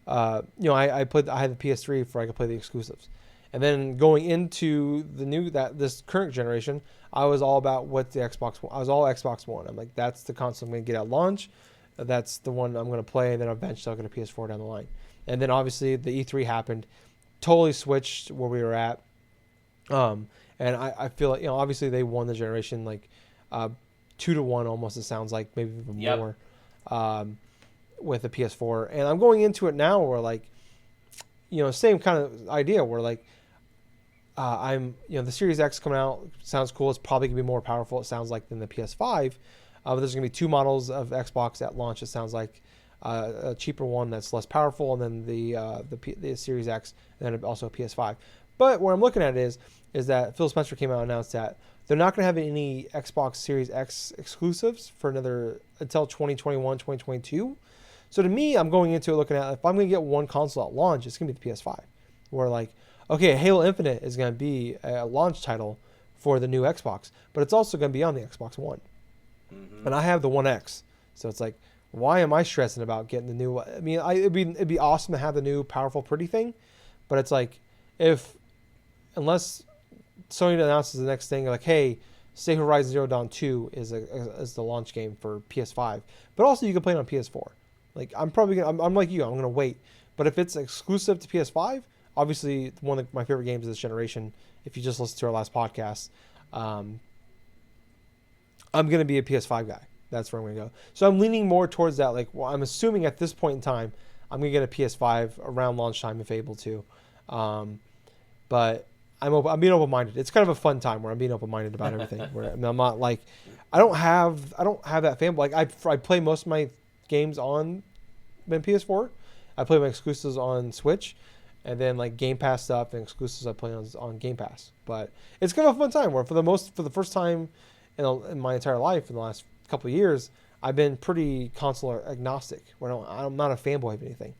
S1: I had the PS3 for I could play the exclusives. And then going into this current generation, I was all about what the Xbox One. I was all Xbox One. I'm like, that's the console I'm going to get at launch. That's the one I'm going to play, and then eventually I'll get a PS4 down the line. And then obviously the E3 happened, totally switched where we were at. And I feel like, obviously they won the generation like 2-1 almost. It sounds like maybe even more with the PS4. And I'm going into it now where like, same kind of idea where like the Series X coming out sounds cool. It's probably gonna be more powerful. It sounds like than the PS5. But there's gonna be two models of Xbox at launch. It sounds like a cheaper one that's less powerful, and then the Series X, and then also a PS5. But where I'm looking at it is that Phil Spencer came out and announced that they're not going to have any Xbox Series X exclusives for until 2021, 2022. So to me, I'm going into it looking at if I'm going to get one console at launch, it's going to be the PS5. Where like, okay, Halo Infinite is going to be a launch title for the new Xbox, but it's also going to be on the Xbox One. Mm-hmm. And I have the One X. So it's like, why am I stressing about getting the new? I mean, it'd be awesome to have the new powerful pretty thing, but it's like, unless Sony announces the next thing, like, hey, say Horizon Zero Dawn 2 is the launch game for PS5, but also you can play it on PS4. Like, I'm like you, I'm gonna wait. But if it's exclusive to PS5, obviously one of my favorite games of this generation. If you just listen to our last podcast, I'm gonna be a PS5 guy. That's where I'm gonna go. So I'm leaning more towards that. Like, well, I'm assuming at this point in time, I'm gonna get a PS5 around launch time if able to. But I'm being open-minded. It's kind of a fun time where I'm being open-minded about everything. Where I'm not like, I don't have that fan. Like I play most of my games on my PS4. I play my exclusives on Switch, and then like Game Pass stuff and exclusives I play on Game Pass. But it's kind of a fun time where for the first time in my entire life in the last couple of years, I've been pretty console agnostic. Where I'm not a fanboy of anything.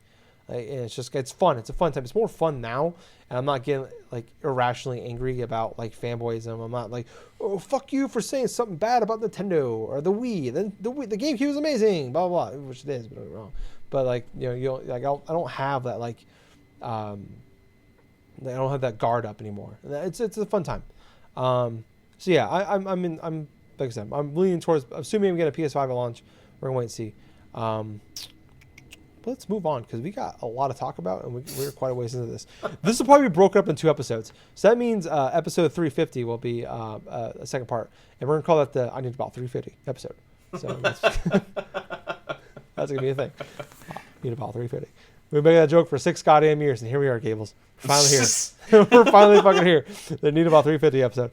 S1: And it's fun. It's a fun time. It's more fun now, and I'm not getting like irrationally angry about like fanboyism. I'm not like, oh fuck you for saying something bad about Nintendo or the Wii. Then the GameCube is amazing, blah blah, blah, which it is, but I'm wrong. But like I don't have that like, I don't have that guard up anymore. It's a fun time. So yeah, I'm like I said, I'm leaning towards assuming I'm getting a PS5 at launch. We're gonna wait and see. But let's move on because we got a lot to talk about, and we're quite a ways into this. This will probably be broken up in 2 episodes. So that means episode 350 will be a second part, and we're gonna call that the I Need About 350 episode. So that's gonna be a thing. Need About 350. We've been making that joke for 6 goddamn years, and here we are, Gables. Finally here. We're finally fucking here. The Need About 350 episode.